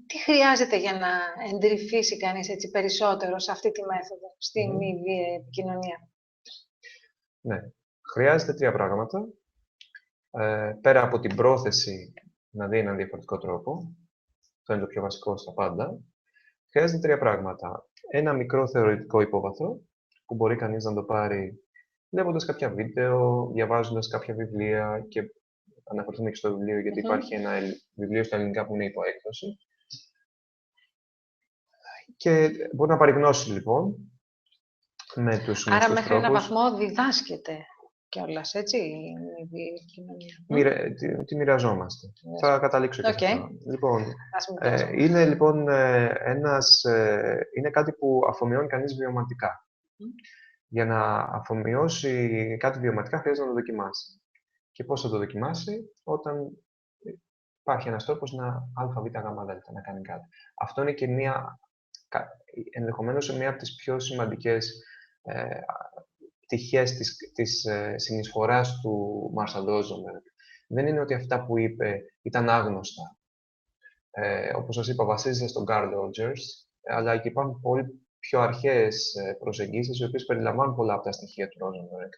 Τι χρειάζεται για να εντρυφήσει κανείς έτσι περισσότερο σε αυτή τη μέθοδο, στη μη επικοινωνία? Ναι. Χρειάζεται 3 πράγματα. Πέρα από την πρόθεση να δει έναν διαφορετικό τρόπο, αυτό είναι το πιο βασικό στα πάντα, χρειάζεται 3 πράγματα. Ένα μικρό θεωρητικό υπόβαθρο, που μπορεί κανείς να το πάρει βλέποντας κάποια βίντεο, διαβάζοντας κάποια βιβλία και αναφερθούμε και στο βιβλίο, γιατί υπάρχει ένα βιβλίο στα ελληνικά που είναι υπό έκδοση. Και μπορεί να πάρει γνώση, λοιπόν, με τους Άρα τρόπους. μέχρι έναν βαθμό διδάσκεται κιόλας, έτσι, η επικοινωνία. Τη μοιραζόμαστε. Θα καταλήξω και σε αυτό. Λοιπόν, είναι λοιπόν είναι κάτι που αφομοιώνει κανείς βιωματικά. Για να αφομοιώσει κάτι βιωματικά χρειάζεται να το δοκιμάσει. Και πώς θα το δοκιμάσει? Όταν υπάρχει ένας τρόπος να να κάνει κάτι. Αυτό είναι και ενδεχομένως μία από τις πιο σημαντικές πτυχές της συνεισφοράς του Μάρσαλ Ρόζενμπεργκ. Δεν είναι ότι αυτά που είπε ήταν άγνωστα. Όπως σας είπα, βασίζεται στον Καρλ Ρότζερς, αλλά και υπάρχουν πολύ πιο αρχαίες προσεγγίσεις, οι οποίες περιλαμβάνουν πολλά από τα στοιχεία του Ρόζενμπεργκ.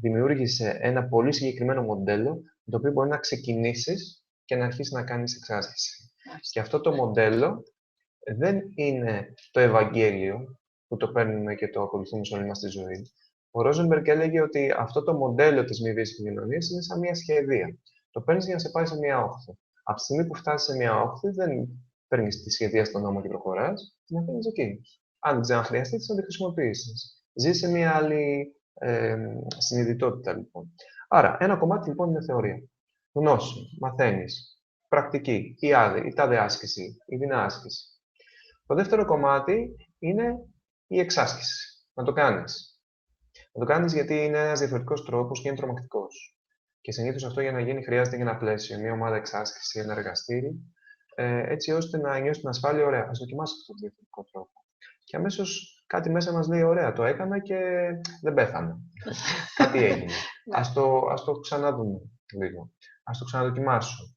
Δημιούργησε ένα πολύ συγκεκριμένο μοντέλο, το οποίο μπορεί να ξεκινήσεις και να αρχίσεις να κάνεις εξάσκηση. Και αυτό το μοντέλο δεν είναι το Ευαγγέλιο, που το παίρνουμε και το ακολουθούμε σε όλη μας τη ζωή, Ο Ρόζενμπεργκ έλεγε ότι αυτό το μοντέλο της μη βίαιης επικοινωνίας είναι σαν μια σχεδία. Το παίρνεις για να σε πάει σε μια όχθη. Από τη στιγμή που φτάσεις σε μια όχθη, δεν παίρνεις τη σχεδία στον νόμο και προχωράς, την αφήνεις εκεί. Αν δεν ξαναχρειαστεί, θα τη χρησιμοποιήσεις. Ζεις σε μια άλλη συνειδητότητα, λοιπόν. Άρα, ένα κομμάτι λοιπόν είναι θεωρία. Γνώση, μαθαίνεις, πρακτική, η άδεια, η τάδε άσκηση, η δεινά άσκηση. Το δεύτερο κομμάτι είναι η εξάσκηση. Να το κάνεις. Να το κάνεις γιατί είναι ένας διαφορετικός τρόπος και είναι τρομακτικός. Και συνήθως αυτό για να γίνει χρειάζεται και ένα πλαίσιο, μια ομάδα εξάσκηση, ένα εργαστήρι, έτσι ώστε να νιώσει την ασφάλεια. Ωραία, ας δοκιμάσω αυτόν τον διαφορετικό τρόπο. Και αμέσως κάτι μέσα μας λέει: ωραία, το έκανα και δεν πέθανα. Κάτι έγινε. Ας το ξαναδούμε λίγο. Ας το ξαναδοκιμάσω.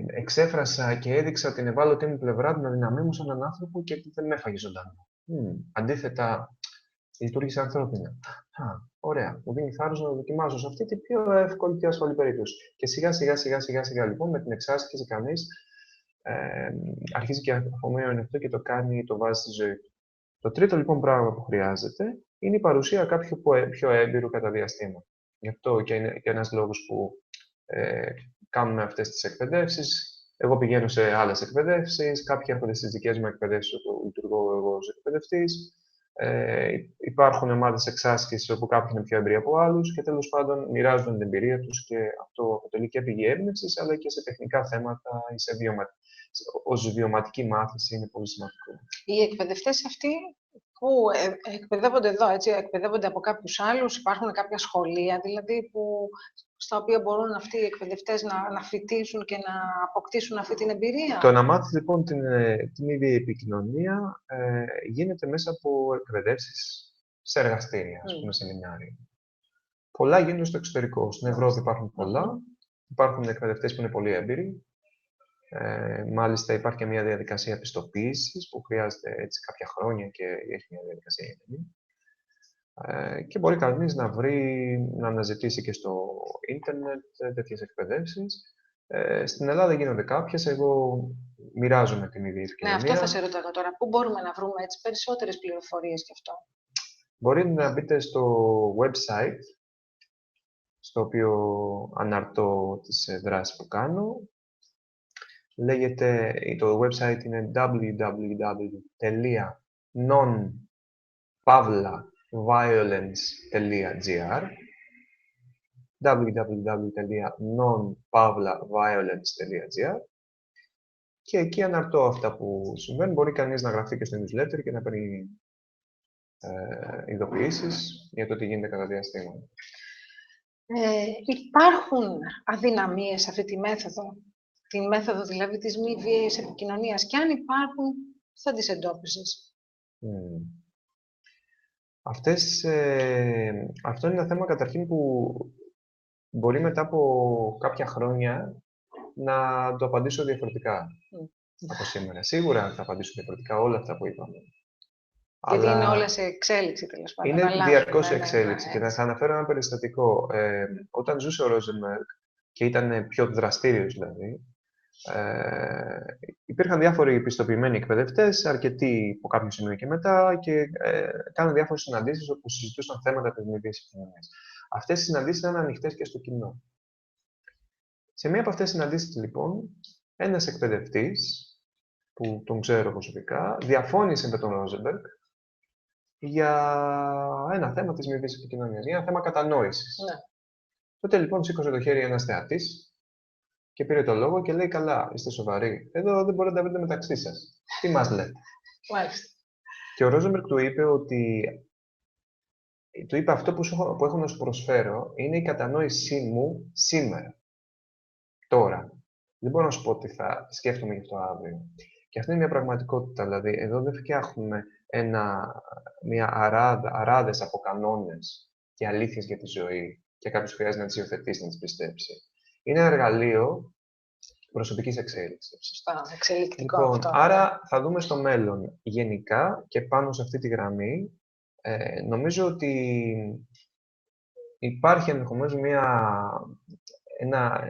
Εξέφρασα και έδειξα την ευάλωτη μου πλευρά, την αδυναμή μου σαν έναν άνθρωπο και δεν με έφαγε ζωντανό. Αντίθετα, λειτουργήσε ανθρώπινα. Ωραία. Μου δίνει θάρρος να το δοκιμάσω σε αυτή την πιο εύκολη και ασφαλή περίπτωση. Και σιγά-σιγά λοιπόν με την εξάσκηση κανείς αρχίζει και αφομοιώνει αυτό και το κάνει, το βάζει στη ζωή του. Το τρίτο λοιπόν πράγμα που χρειάζεται είναι η παρουσία κάποιου πιο έμπειρου κατά διαστήμα. Γι' αυτό και είναι και ένας λόγος που κάνουμε αυτές τις εκπαιδεύσεις. Εγώ πηγαίνω σε άλλες εκπαιδεύσεις, κάποιοι έρχονται στις δικές μου εκπαιδεύσεις όπου λειτουργώ εγώ ως εκπαιδευτής. Υπάρχουν ομάδες εξάσκησης όπου κάποιοι είναι πιο εμπειροί από άλλους και τέλος πάντων μοιράζονται την εμπειρία τους και αυτό αποτελεί και πηγή έμπνευσης, αλλά και σε τεχνικά θέματα ή ως βιωματική μάθηση είναι πολύ σημαντικό. Οι εκπαιδευτές αυτοί που εκπαιδεύονται εδώ, έτσι, εκπαιδεύονται από κάποιους άλλους, υπάρχουν κάποια σχολεία δηλαδή στα οποία μπορούν αυτοί οι εκπαιδευτές να φοιτήσουν και να αποκτήσουν αυτή την εμπειρία. Το να μάθεις λοιπόν την ίδια επικοινωνία γίνεται μέσα από εκπαιδεύσεις σε εργαστήρια, ας πούμε, σεμινάρια. Πολλά γίνονται στο εξωτερικό. Στην Ευρώπη υπάρχουν πολλά. Υπάρχουν εκπαιδευτές που είναι πολύ έμπειροι. Μάλιστα υπάρχει και μια διαδικασία πιστοποίησης που χρειάζεται έτσι κάποια χρόνια και έχει μια διαδικασία έντονη. Και μπορεί κανείς να αναζητήσει και στο ίντερνετ τέτοιες εκπαιδεύσεις. Στην Ελλάδα γίνονται κάποιες. Εγώ μοιράζομαι την ίδια επικοινωνία. Ναι, αυτό θα σε ρωτάω τώρα. Πού μπορούμε να βρούμε έτσι περισσότερες πληροφορίες γι' αυτό? Μπορείτε να μπείτε στο website, στο οποίο αναρτώ τις δράσεις που κάνω. Το website είναι www.nonpavlaviolence.gr www.nonpavlaviolence.gr και εκεί αναρτώ αυτά που συμβαίνουν. Μπορεί κανείς να γραφτεί και στο newsletter και να παίρνει ειδοποιήσεις για το τι γίνεται κατά διαστήμα. Υπάρχουν αδυναμίες σε αυτή τη μέθοδο, τη μέθοδο δηλαδή της μη βίαιης επικοινωνίας, και αν υπάρχουν, θα τις εντόπισες? Αυτό είναι ένα θέμα καταρχήν που μπορεί μετά από κάποια χρόνια να το απαντήσω διαφορετικά από σήμερα. Σίγουρα θα απαντήσω διαφορετικά όλα αυτά που είπαμε. Γιατί είναι όλα σε εξέλιξη, τέλος πάντων. Είναι διαρκώς σε εξέλιξη. Και θα αναφέρω ένα περιστατικό. Όταν ζούσε ο Ρόζενμπεργκ και ήταν πιο δραστήριος δηλαδή, υπήρχαν διάφοροι πιστοποιημένοι εκπαιδευτές, αρκετοί από κάποιο σημείο και μετά, και κάναν διάφορες συναντήσεις όπου συζητούσαν θέματα της μη βίαιης επικοινωνίας. Αυτές οι συναντήσεις ήταν ανοιχτές και στο κοινό. Σε μία από αυτές τις συναντήσεις, λοιπόν, ένας εκπαιδευτής, που τον ξέρω προσωπικά, διαφώνησε με τον Ρόζενμπεργκ για ένα θέμα της μη βίαιης επικοινωνίας, για ένα θέμα κατανόησης. Ναι. Τότε λοιπόν σήκωσε το χέρι ένας θεατής και πήρε το λόγο και λέει: καλά, είστε σοβαροί? Εδώ δεν μπορείτε να τα βρείτε μεταξύ σας. Τι μας λέτε? Μάλιστα. Και ο Ρόζενμπεργκ του είπε αυτό που έχω να σου προσφέρω είναι η κατανόησή μου σήμερα. Τώρα. Δεν μπορώ να σου πω τι θα σκέφτομαι γι' αυτό αύριο. Και αυτή είναι μια πραγματικότητα. Δηλαδή, εδώ δεν φτιάχνουμε αράδες από κανόνες και αλήθειες για τη ζωή και κάποιος χρειάζεται να τις υιοθετήσει, να τις πιστέψει. Είναι ένα εργαλείο προσωπικής εξέλιξης. Σωστά, εξελικτικό Λοιπόν, αυτό. άρα θα δούμε στο μέλλον γενικά και πάνω σε αυτή τη γραμμή. Νομίζω ότι υπάρχει ενδεχομένως ένα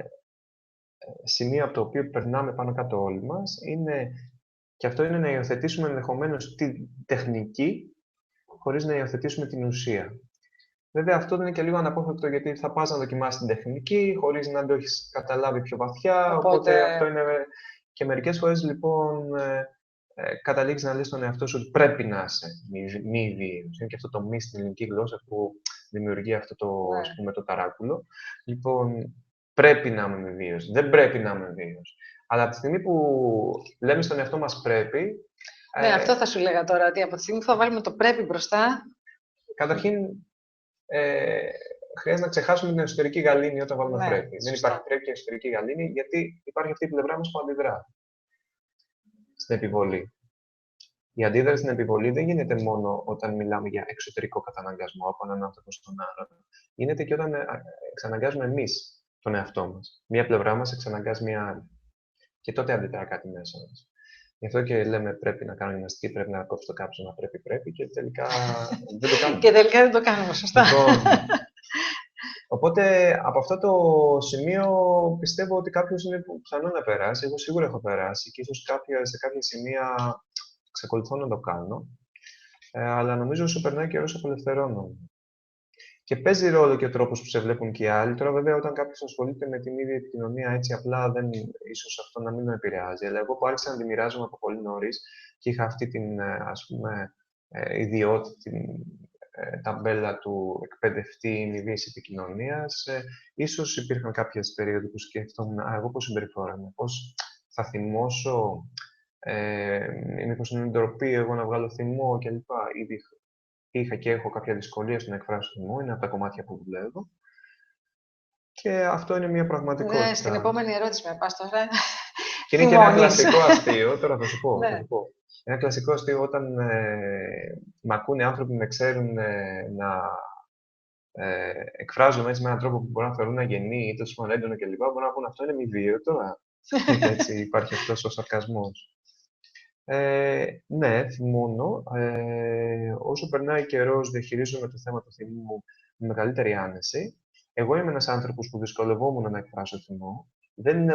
σημείο από το οποίο περνάμε πάνω κάτω όλοι μας, και αυτό είναι να υιοθετήσουμε ενδεχομένως τη τεχνική χωρίς να υιοθετήσουμε την ουσία. Βέβαια, αυτό δεν είναι και λίγο αναπόφευκτο, γιατί θα πας να δοκιμάσεις την τεχνική, χωρίς να το έχεις καταλάβει πιο βαθιά. Οπότε αυτό είναι. Και μερικές φορές, λοιπόν, καταλήγεις να λες στον εαυτό σου ότι πρέπει να είσαι μη βίαιος. Είναι και αυτό το μη στην ελληνική γλώσσα που δημιουργεί αυτό το, ας πούμε, το ταράκουλο. Λοιπόν, πρέπει να είμαι μη βίαιος. Δεν πρέπει να είμαι βίαιος. Αλλά από τη στιγμή που λέμε στον εαυτό μας πρέπει. Ναι, αυτό θα σου λέγα τώρα, ότι από τη στιγμή που θα βάλουμε το πρέπει μπροστά. Καταρχήν, χρειάζεται να ξεχάσουμε την εσωτερική γαλήνη όταν βάλουμε πρέπει. Δεν υπάρχει πρέπει και εσωτερική γαλήνη, γιατί υπάρχει αυτή η πλευρά μας που αντιδρά στην επιβολή. Η αντίδραση στην επιβολή δεν γίνεται μόνο όταν μιλάμε για εξωτερικό καταναγκασμό από έναν άνθρωπο στον άλλον. Γίνεται και όταν εξαναγκάζουμε εμείς τον εαυτό μας. Μία πλευρά μας εξαναγκάζει μία άλλη. Και τότε αντιδρά κάτι μέσα μας. Γι' αυτό και λέμε πρέπει να κάνω γυμναστική, πρέπει να κόψω το κάψωνα, πρέπει και τελικά δεν το κάνουμε. Και τελικά δεν το κάνουμε, σωστά. Οπότε, από αυτό το σημείο πιστεύω ότι κάποιος είναι πιθανό να περάσει. Εγώ σίγουρα έχω περάσει και ίσως σε κάποια σημεία εξακολουθώ να το κάνω. Αλλά νομίζω όσο περνάει καιρός απελευθερώνομαι. Και παίζει ρόλο και ο τρόπος που σε βλέπουν και οι άλλοι. Τώρα, βέβαια, όταν κάποιος ασχολείται με την ίδια επικοινωνία έτσι απλά, ίσως αυτό να μην τον επηρεάζει. Αλλά εγώ που άρχισα να τη μοιράζομαι από πολύ νωρίς και είχα αυτή την, ας πούμε, ιδιότητα, ταμπέλα του εκπαιδευτή μηδής επικοινωνίας, ίσως υπήρχαν κάποιες περίοδοι που σκέφτομαι, εγώ πώς συμπεριφέρομαι, πώς θα θυμώσω, μήπως είναι ντροπή εγώ να βγάλω θυμό κλπ. Ήδη είχα και έχω κάποια δυσκολία στο να εκφράσω θυμό, είναι από τα κομμάτια που δουλεύω. Και αυτό είναι μια πραγματικότητα. Ναι, στην επόμενη ερώτηση με πας τώρα. Και είναι και ένα κλασικό αστείο, τώρα θα σου πω. Ένα κλασικό αστείο όταν με ακούνε άνθρωποι που με ξέρουν να εκφράζομαι έτσι με έναν τρόπο που μπορεί να θεωρούν αγενή ή τόσο πάνω έντονο κλπ. Μπορούν να πούνε αυτό είναι μη βίαιο τώρα. Έτσι υπάρχει αυτός ο σαρκασμός. Ναι, θυμώνω. Όσο περνάει καιρός διαχειρίζομαι το θέμα του θυμού με μεγαλύτερη άνεση. Εγώ είμαι ένας άνθρωπος που δυσκολευόμουν να εκφράσω θυμό. Δεν είναι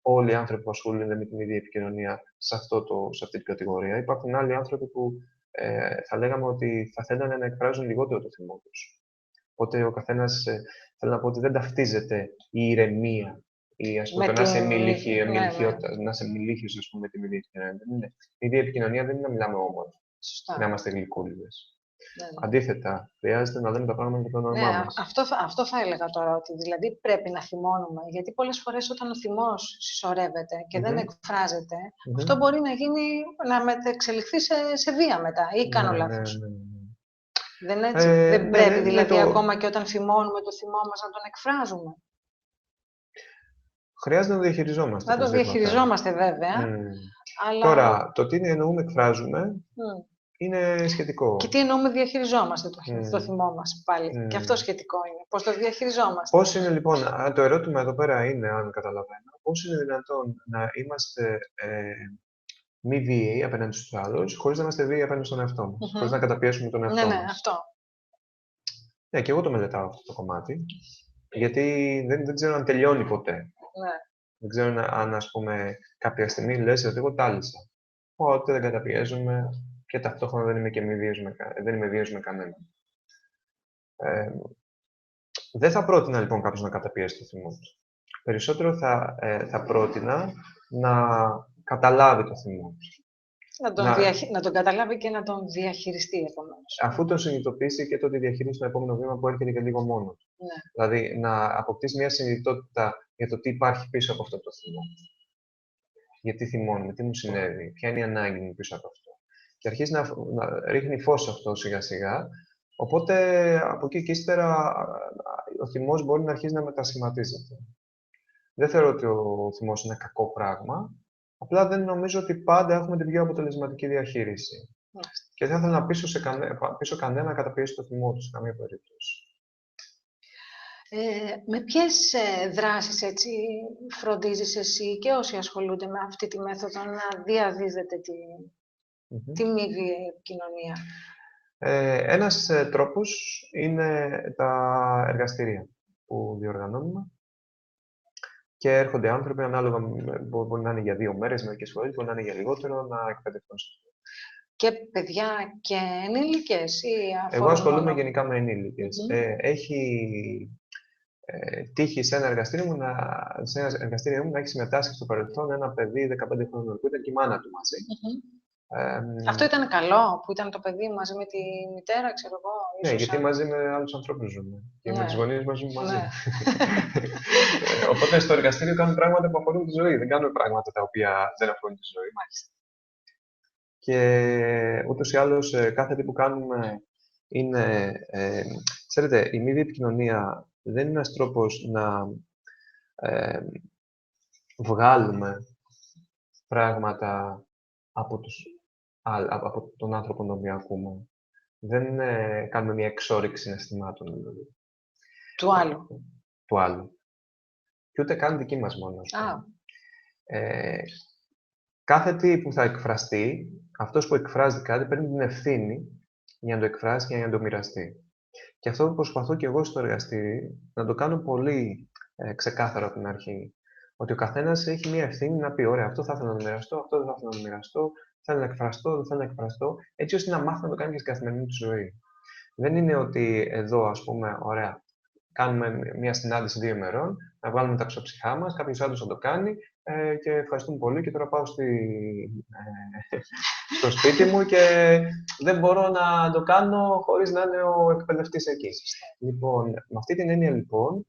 όλοι οι άνθρωποι που ασχολούνται με την ίδια επικοινωνία σε αυτή την κατηγορία. Υπάρχουν άλλοι άνθρωποι που θα λέγαμε ότι θα θέλανε να εκφράζουν λιγότερο το θυμό τους. Οπότε ο καθένας, θέλω να πω ότι δεν ταυτίζεται η ηρεμία ή ας πούμε, το να είσαι μιλήχιος, ας πούμε, με την ίδια επικοινωνία. Η ίδια επικοινωνία δεν είναι να μιλάμε όμορφα, να είμαστε γλυκούλιδες. Αντίθετα, χρειάζεται να λέμε τα πράγματα με το όνομά μας. Αυτό θα έλεγα τώρα, ότι δηλαδή πρέπει να θυμώνουμε, γιατί πολλές φορές όταν ο θυμός συσσωρεύεται και δεν εκφράζεται, αυτό μπορεί να μετεξελιχθεί σε βία μετά, ή κάνω λάθος. Δεν είναι έτσι. Δεν πρέπει δηλαδή ακόμα και όταν θυμώνουμε το θυμό μας να τον εκφράζουμε. Χρειάζεται να το διαχειριζόμαστε. Να το διαχειριζόμαστε βέβαια. Αλλά... Τώρα, το τι εννοούμε εκφράζουμε είναι σχετικό. Και τι εννοούμε διαχειριζόμαστε το θυμό μας πάλι. Και αυτό σχετικό είναι. Πώς το διαχειριζόμαστε. Πώς είναι λοιπόν, το ερώτημα εδώ πέρα είναι, αν καταλαβαίνω, πώς είναι δυνατόν να είμαστε μη βίαιοι απέναντι στους άλλους, χωρίς να είμαστε βίαιοι απέναντι στον εαυτό μας, χωρίς να καταπιέσουμε τον εαυτό μας. Ναι, αυτό. Ναι, και εγώ το μελετάω αυτό το κομμάτι, γιατί δεν ξέρω αν τελειώνει ποτέ. Ναι. Δεν ξέρω αν, ας πούμε, κάποια στιγμή λες ότι εγώ τάλισα. Οπότε δεν καταπιέζομαι και ταυτόχρονα δεν είμαι βίαιος με κανέναν. Δεν θα πρότεινα λοιπόν κάποιος να καταπιέσει το θυμό του. Περισσότερο θα πρότεινα να καταλάβει το θυμό του. Να τον καταλάβει και να τον διαχειριστεί επομένως. Αφού το συνειδητοποιήσει και το διαχειρίσει στο επόμενο βήμα που έρχεται και λίγο μόνο του. Ναι. Δηλαδή να αποκτήσει μια συνειδητότητα για το τι υπάρχει πίσω από αυτό το θυμό. Γιατί θυμώνει, τι μου συνέβη, ποια είναι η ανάγκη μου πίσω από αυτό. Και αρχίζει να ρίχνει φως αυτό σιγά σιγά. Οπότε από εκεί και ύστερα ο θυμός μπορεί να αρχίσει να μετασχηματίζεται. Δεν θεωρώ ότι ο θυμός είναι κακό πράγμα. Απλά δεν νομίζω ότι πάντα έχουμε την πιο αποτελεσματική διαχείριση. Και δεν θα ήθελα να πείσω κανένα να καταπιέσει το θυμό του σε καμία περίπτωση. Με ποιες δράσεις έτσι φροντίζεις εσύ και όσοι ασχολούνται με αυτή τη μέθοδο να διαδίδετε τη μη βίαιη επικοινωνία? Ένας τρόπος είναι τα εργαστήρια που διοργανώνουμε. Και έρχονται άνθρωποι, ανάλογα, μπορεί να είναι για 2 μέρες, μερικές φορές, μπορεί να είναι για λιγότερο, να εκπαιδευτούν. Και παιδιά και ενήλικες ή Εγώ ασχολούμαι μόνο... γενικά με ενήλικες. Έχει τύχει σε ένα εργαστήριο μου να έχει συμμετάσχει στο παρελθόν ένα παιδί 15 χρόνων που ήταν και η μάνα του μαζί. Αυτό ήταν καλό, που ήταν το παιδί μαζί με τη μητέρα, ξέρω εγώ. Ναι, γιατί μαζί με άλλους ανθρώπους ζούμε. Και με τους γονείς μας ζούμε μαζί. Ναι. Οπότε στο εργαστήριο κάνουμε πράγματα που αφορούν τη ζωή. Δεν κάνουμε πράγματα τα οποία δεν αφορούν τη ζωή. Μάλιστα. Και ούτως ή άλλως κάθε τι που κάνουμε είναι... ξέρετε, η μη επικοινωνία δεν είναι ένας τρόπος να βγάλουμε πράγματα από τον άνθρωπο τον οποίο ακούμε. Δεν κάνουμε μια εξόρυξη συναισθημάτων, δηλαδή. Του άλλου. Του άλλου. Και ούτε καν δική μας μόνο. Κάθε τι που θα εκφραστεί, αυτός που εκφράζει κάτι παίρνει την ευθύνη για να το εκφράσει και για να το μοιραστεί. Και αυτό που προσπαθώ και εγώ στο εργαστήρι, να το κάνω πολύ ξεκάθαρο από την αρχή. Ότι ο καθένας έχει μια ευθύνη να πει: ωραία, αυτό θα ήθελα να το μοιραστώ, αυτό δεν θα ήθελα να το μοιραστώ, θέλω να εκφραστώ, δεν θέλω να εκφραστώ, έτσι ώστε να μάθει να το κάνει και στην καθημερινή του ζωή. Δεν είναι ότι εδώ, ας πούμε, ωραία, κάνουμε μια συνάντηση 2 ημερών, να βγάλουμε τα ξοψυχά μας, κάποιος άλλος θα το κάνει και ευχαριστούμε πολύ και τώρα πάω στο σπίτι μου και δεν μπορώ να το κάνω χωρίς να είναι ο εκπαιδευτής εκεί. Λοιπόν, με αυτή την έννοια, λοιπόν,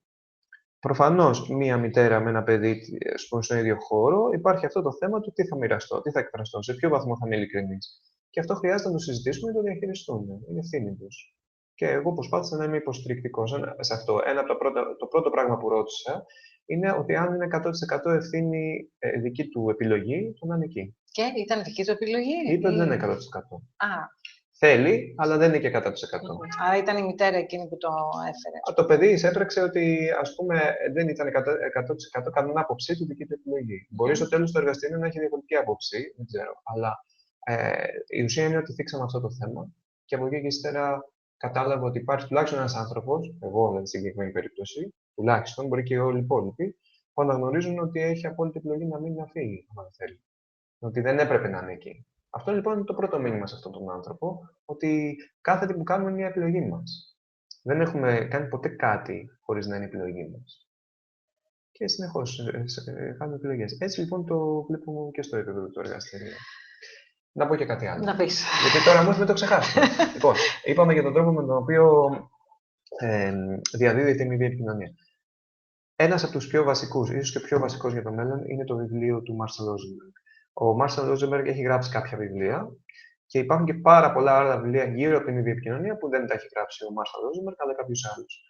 προφανώς μία μητέρα με ένα παιδί στον ίδιο χώρο, υπάρχει αυτό το θέμα του τι θα μοιραστώ, τι θα εκφραστώ, σε ποιο βαθμό θα είμαι ειλικρινής. Και αυτό χρειάζεται να το συζητήσουμε και να το διαχειριστούμε. Είναι ευθύνη τους. Και εγώ προσπάθησα να είμαι υποστηρικτικός σε αυτό. Το πρώτο πράγμα που ρώτησα είναι ότι αν είναι 100% ευθύνη δική του επιλογή, το να είναι εκεί. Και ήταν δική του επιλογή. Είπε ότι δεν είναι 100%. Θέλει, αλλά δεν είναι και 100%. Άρα ήταν η μητέρα εκείνη που το έφερε. Το παιδί εισέπραξε ότι, ας πούμε, δεν ήταν 100% κατά την άποψή του δική του επιλογή. Μπορεί στο τέλος του εργαστηρίου να έχει διαφορετική άποψη, δεν ξέρω. Αλλά η ουσία είναι ότι θίξαμε αυτό το θέμα και από εκεί και ύστερα κατάλαβα ότι υπάρχει τουλάχιστον ένας άνθρωπος, εγώ δηλαδή στην συγκεκριμένη περίπτωση, τουλάχιστον, μπορεί και όλοι οι υπόλοιποι, που αναγνωρίζουν ότι έχει απόλυτη επιλογή να μην φύγει, αν θέλει. Ότι δεν έπρεπε να είναι εκεί. Αυτό λοιπόν είναι το πρώτο μήνυμα σε αυτόν τον άνθρωπο, ότι κάθε τι που κάνουμε είναι μια επιλογή μας. Δεν έχουμε κάνει ποτέ κάτι χωρίς να είναι επιλογή μας. Και συνεχώς κάνουμε επιλογές. Έτσι λοιπόν το βλέπουμε και στο επίπεδο του εργαστηρίου. Να πω και κάτι άλλο. Να πεις. Γιατί τώρα μου το ξεχάσαμε. Λοιπόν, είπαμε για τον τρόπο με τον οποίο διαδίδεται η μη επικοινωνία. Ένας από τους πιο βασικούς, ίσως και πιο βασικός για το μέλλον, είναι το βιβλίο του Marshall Rosenberg. Ο Marshall Rosenberg έχει γράψει κάποια βιβλία και υπάρχουν και πάρα πολλά άλλα βιβλία γύρω από την ίδια επικοινωνία που δεν τα έχει γράψει ο Marshall Rosenberg, αλλά κάποιος άλλος.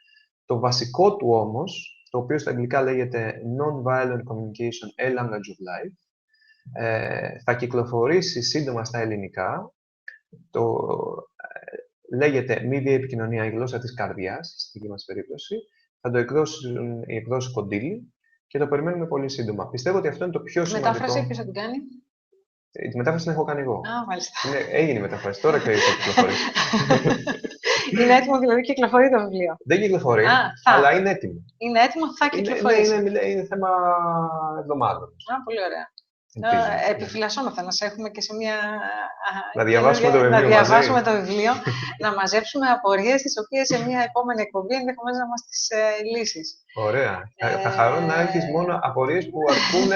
Το βασικό του όμως, το οποίο στα αγγλικά λέγεται Non-Violent Communication, A Language of Life, θα κυκλοφορήσει σύντομα στα ελληνικά. Λέγεται Μη βίαιη επικοινωνία, η γλώσσα της καρδιάς, στη δική μας περίπτωση. Θα το εκδώσουν η εκδόση Κοντήλη και το περιμένουμε πολύ σύντομα. Πιστεύω ότι αυτό είναι το πιο σημαντικό. Μετάφραση ποιος θα την κάνει? Τη μετάφραση την έχω κάνει εγώ. Μάλιστα. Έγινε η μετάφραση, τώρα και θα κυκλοφορήσει. Είναι έτοιμο δηλαδή, κυκλοφορεί το βιβλίο? Δεν κυκλοφορεί, αλλά είναι έτοιμο. Είναι έτοιμο, θα κυκλοφορήσει. Είναι θέμα εβδομάδων. Πολύ ωραία. Επιφυλασσόμεθα να σε έχουμε και σε μια... Να διαβάσουμε το βιβλίο, να μαζέψουμε απορίες τις οποίες σε μια επόμενη εκπομπή ενδεχομένως να μας τις λύσεις. Ωραία. Θα χαρώ να έχεις μόνο απορίες που αρκούν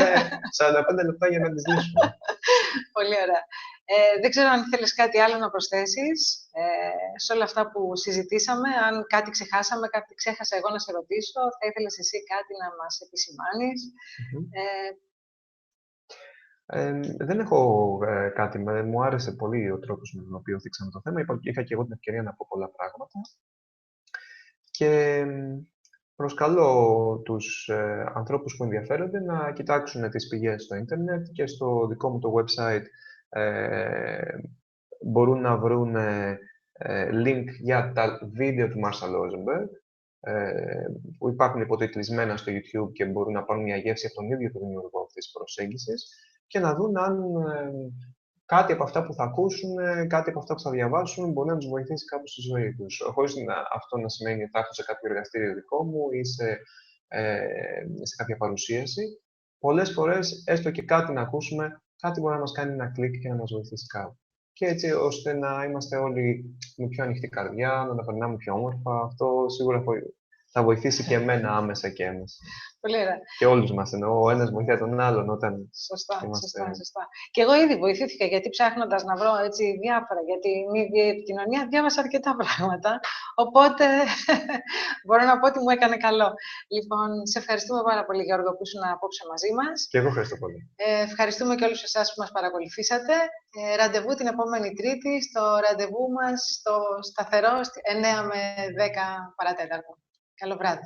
45 λεπτά για να τις λύσουμε. Πολύ ωραία. Δεν ξέρω αν θέλεις κάτι άλλο να προσθέσεις σε όλα αυτά που συζητήσαμε. Αν κάτι ξεχάσαμε, κάτι ξέχασα εγώ να σε ρωτήσω, θα ήθελες εσύ κάτι να μας επισημάνεις? Δεν έχω κάτι. Μου άρεσε πολύ ο τρόπος με τον οποίο θίξαμε το θέμα. Είχα και εγώ την ευκαιρία να πω πολλά πράγματα. Και προσκαλώ τους ανθρώπους που ενδιαφέρονται να κοιτάξουν τις πηγές στο ίντερνετ και στο δικό μου το website μπορούν να βρουν link για τα βίντεο του Marshall Rosenberg που υπάρχουν υποτιτλισμένα στο YouTube και μπορούν να πάρουν μια γεύση από τον ίδιο τον δημιουργό αυτής της προσέγγισης και να δουν αν κάτι από αυτά που θα ακούσουν, κάτι από αυτά που θα διαβάσουν μπορεί να τους βοηθήσει κάπου στη ζωή τους. Χωρίς αυτό να σημαίνει ότι θα έρθω σε κάποιο εργαστήριο δικό μου ή σε κάποια παρουσίαση. Πολλές φορές, έστω και κάτι να ακούσουμε, κάτι μπορεί να μας κάνει ένα κλικ και να μας βοηθήσει κάπου. και έτσι ώστε να είμαστε όλοι με πιο ανοιχτή καρδιά, να τα περνάμε πιο όμορφα. Αυτό σίγουρα θα βοηθήσει και εμένα άμεσα και έμεσα. Πολύ ωραία. Και όλους μας, εννοώ, ο ένας βοηθάει τον άλλον όταν Σωστά. Και εγώ ήδη βοηθήθηκα, γιατί ψάχνοντας να βρω έτσι διάφορα για τη μη βίαιη επικοινωνία, διάβασα αρκετά πράγματα, οπότε μπορώ να πω ότι μου έκανε καλό. Λοιπόν, σε ευχαριστούμε πάρα πολύ, Γιώργο, που ήσουν απόψε μαζί μας. Και εγώ ευχαριστώ πολύ. Ευχαριστούμε και όλους εσάς που μας παρακολουθήσατε. Ραντεβού την επόμενη Τρίτη στο ραντεβού μας στο σταθερό 9 με 10 παρατέταρτο. Καλό βράδυ.